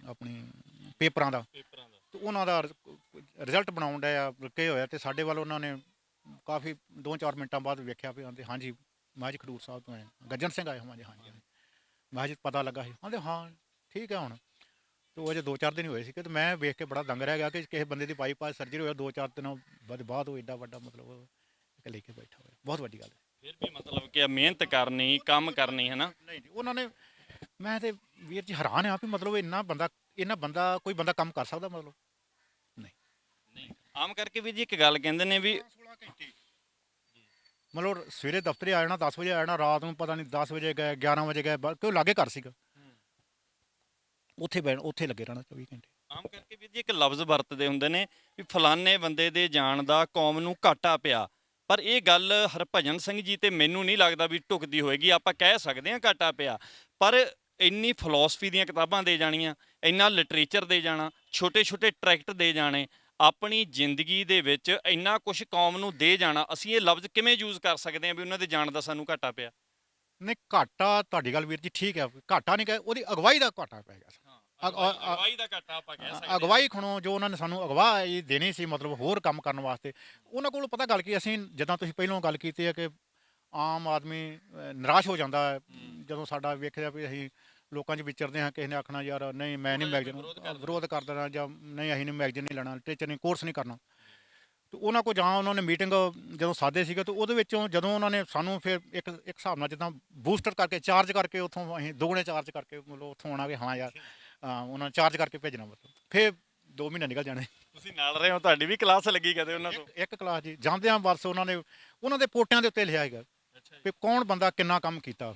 ਆਪਣੀ ਪੇਪਰਾਂ ਦਾ। ਤੇ ਉਹਨਾਂ ਦਾ ਰਿਜ਼ਲਟ ਬਣਾਉਣ ਦਾ ਲੱਗੇ ਹੋਇਆ, ਤੇ ਸਾਡੇ ਵੱਲ ਉਹਨਾਂ ਨੇ ਕਾਫੀ 2-4 ਮਿੰਟਾਂ ਬਾਅਦ ਵੇਖਿਆ ਵੀ ਆਂਦੇ ਹਾਂਜੀ ਮੈਂ ਜੀ ਖਡੂਰ ਸਾਹਿਬ ਤੋਂ ਆਏ ਗੱਜਣ ਸਿੰਘ ਆਏ ਹਾਂ ਜੀ ਹਾਂਜੀ ਮੈਂ ਜੀ ਪਤਾ ਲੱਗਾ ਸੀ ਕਹਿੰਦੇ ਹਾਂ ਠੀਕ ਹੈ ਹੁਣ ਤੇ ਉਹ ਅਜੇ 2-4 ਦਿਨ ਹੀ ਹੋਏ ਸੀ ਤੇ ਮੈਂ ਵੇਖ ਕੇ ਬੜਾ ਦੰਗ ਰਹਿ ਗਿਆ ਕਿ ਕਿਸੇ ਬੰਦੇ ਦੀ ਬਾਈਪਾਸ ਸਰਜਰੀ ਹੋਇਆ 2-4 ਦਿਨਾਂ ਬਾਅਦ ਉਹ ਐਡਾ ਵੱਡਾ ਮਤਲਬ ਲੈ ਕੇ ਬੈਠਾ ਹੋਇਆ ਬਹੁਤ ਵੱਡੀ ਗੱਲ ਹੈ। ਫਿਰ ਵੀ ਮਤਲਬ ਕਿ ਮਿਹਨਤ ਕਰਨੀ ਕੰਮ ਕਰਨੀ ਹੈ ਨਾ। ਨਹੀਂ ਜੀ ਉਹਨਾਂ ਨੇ ਮੈਂ ਤੇ ਵੀਰ ਜੀ ਹੈਰਾਨ ਆ ਵੀ ਮਤਲਬ ਇੰਨਾ ਬੰਦਾ ਕੋਈ ਬੰਦਾ ਕੰਮ ਕਰ ਸਕਦਾ ਮਤਲਬ ਨਹੀਂ ਆਮ ਕਰਕੇ ਵੀ ਜੀ ਇੱਕ ਗੱਲ ਕਹਿੰਦੇ ਨੇ ਵੀ 16 ਘੰਟੇ ਮਤਲਬ ਸਵੇਰੇ ਦਫ਼ਤਰੇ ਆ ਜਾਣਾ 10 ਵਜੇ ਆ ਜਾਣਾ ਰਾਤ ਨੂੰ ਪਤਾ ਨਹੀਂ 10 ਵਜੇ ਗਏ 11 ਵਜੇ ਗਏ ਕਿਉਂ ਲਾਗੇ ਘਰ ਸੀਗਾ ਉੱਥੇ ਲੱਗੇ ਰਹਿਣਾ 24 ਘੰਟੇ। ਆਮ ਕਰਕੇ ਵੀ ਜੀ ਇੱਕ ਲਫ਼ਜ਼ ਵਰਤਦੇ ਹੁੰਦੇ ਨੇ ਵੀ ਫਲਾਣੇ ਬੰਦੇ ਦੇ ਜਾਣ ਦਾ ਕੌਮ ਨੂੰ ਘਾਟਾ ਪਿਆ, ਪਰ ਇਹ ਗੱਲ ਹਰਭਜਨ ਸਿੰਘ ਜੀ ਤੇ ਮੈਨੂੰ ਨਹੀਂ ਲੱਗਦਾ ਵੀ ਢੁਕਦੀ ਹੋਏਗੀ। ਆਪਾਂ ਕਹਿ ਸਕਦੇ ਹਾਂ ਘਾਟਾ ਪਿਆ, ਪਰ ਇੰਨੀ ਫਿਲਾਸਫੀ ਦੀਆਂ ਕਿਤਾਬਾਂ ਦੇ ਜਾਣੀਆਂ, ਇੰਨਾ ਲਿਟਰੇਚਰ ਦੇ ਜਾਣਾ, ਛੋਟੇ ਛੋਟੇ ਟਰੈਕਟ ਦੇ ਜਾਣੇ, ਆਪਣੀ ਜ਼ਿੰਦਗੀ ਦੇ ਵਿੱਚ ਇੰਨਾ ਕੁਝ ਕੌਮ ਨੂੰ ਦੇ ਜਾਣਾ, ਅਸੀਂ ਇਹ ਲਫ਼ਜ਼ ਕਿਵੇਂ ਯੂਜ਼ ਕਰ ਸਕਦੇ ਹਾਂ ਵੀ ਉਹਨਾਂ ਦੇ ਜਾਣ ਦਾ ਸਾਨੂੰ ਘਾਟਾ ਪਿਆ? ਨਹੀਂ ਘਾਟਾ ਤੁਹਾਡੀ ਗੱਲ ਵੀਰ ਜੀ ਠੀਕ ਹੈ ਘਾਟਾ ਨਹੀਂ ਕਹੇ ਉਹਦੀ ਅਗਵਾਈ ਦਾ ਘਾਟਾ ਪੈ ਗਿਆ ਅਗਵਾਈ ਦਾ ਘਾਟਾ ਆਪਾਂ ਕਹਿ ਸਕਦੇ ਹਾਂ। ਅਗਵਾਈ ਖਣੋ ਜੋ ਉਹਨਾਂ ਨੇ ਸਾਨੂੰ ਅਗਵਾਈ ਦੇਣੀ ਸੀ ਮਤਲਬ ਹੋਰ ਕੰਮ ਕਰਨ ਵਾਸਤੇ ਉਹਨਾਂ ਕੋਲ ਪਤਾ ਗੱਲ ਕੀ ਅਸੀਂ ਜਿੱਦਾਂ ਤੁਸੀਂ ਪਹਿਲਾਂ ਗੱਲ ਕੀਤੀ ਹੈ ਕਿ ਆਮ ਆਦਮੀ ਨਿਰਾਸ਼ ਹੋ ਜਾਂਦਾ ਹੈ ਜਦੋਂ ਸਾਡਾ ਵੇਖਿਆ ਵੀ ਅਸੀਂ ਲੋਕਾਂ 'ਚ ਵਿਚਰਦੇ ਹਾਂ ਕਿਸੇ ਨੇ ਆਖਣਾ ਯਾਰ ਨਹੀਂ ਮੈਂ ਨਹੀਂ ਮੈਗਜ਼ੀਨ ਵਿਰੋਧ ਕਰ ਦੇਣਾ ਜਾਂ ਨਹੀਂ ਅਸੀਂ ਨਹੀਂ ਮੈਗਜ਼ੀਨ ਨਹੀਂ ਲੈਣਾ ਲਿਟਰੇਚਰ ਨਹੀਂ ਕੋਰਸ ਨਹੀਂ ਕਰਨਾ ਤੇ ਉਹਨਾਂ ਕੋਲ ਜਾਂ ਉਹਨਾਂ ਨੇ ਮੀਟਿੰਗ ਜਦੋਂ ਸਾਦੇ ਸੀਗੇ ਤਾਂ ਉਹਦੇ ਵਿੱਚੋਂ ਜਦੋਂ ਉਹਨਾਂ ਨੇ ਸਾਨੂੰ ਫਿਰ ਇੱਕ ਹਿਸਾਬ ਨਾਲ ਜਿੱਦਾਂ ਬੂਸਟਰ ਕਰਕੇ ਚਾਰਜ ਕਰਕੇ ਉੱਥੋਂ ਅਸੀਂ ਦੁੱਗਣੇ ਚਾਰਜ ਕਰਕੇ ਮਤਲਬ ਉੱਥੋਂ ਆਉਣਾ ਕਿ ਹਾਂ ਯਾਰ ਉਹਨਾਂ ਨੇ ਚਾਰਜ ਕਰਕੇ ਭੇਜਣਾ ਮਤਲਬ ਫਿਰ 2 ਮਹੀਨੇ ਨਿਕਲ ਜਾਣੇ। ਤੁਸੀਂ ਨਾਲ ਰਹੇ ਹੋ, ਤੁਹਾਡੀ ਵੀ ਕਲਾਸ ਲੱਗੀ ਕਦੇ ਉਹਨਾਂ ਤੋਂ? ਇੱਕ ਕਲਾਸ ਜੀ ਜਾਂਦਿਆਂ ਬਸ ਉਹਨਾਂ ਦੇ ਪੋਟਿਆਂ ਦੇ ਉੱਤੇ ਲਿਖਿਆ ਹੈਗਾ ਵੀ ਕੌਣ ਬੰਦਾ ਕਿੰਨਾ ਕੰਮ ਕੀਤਾ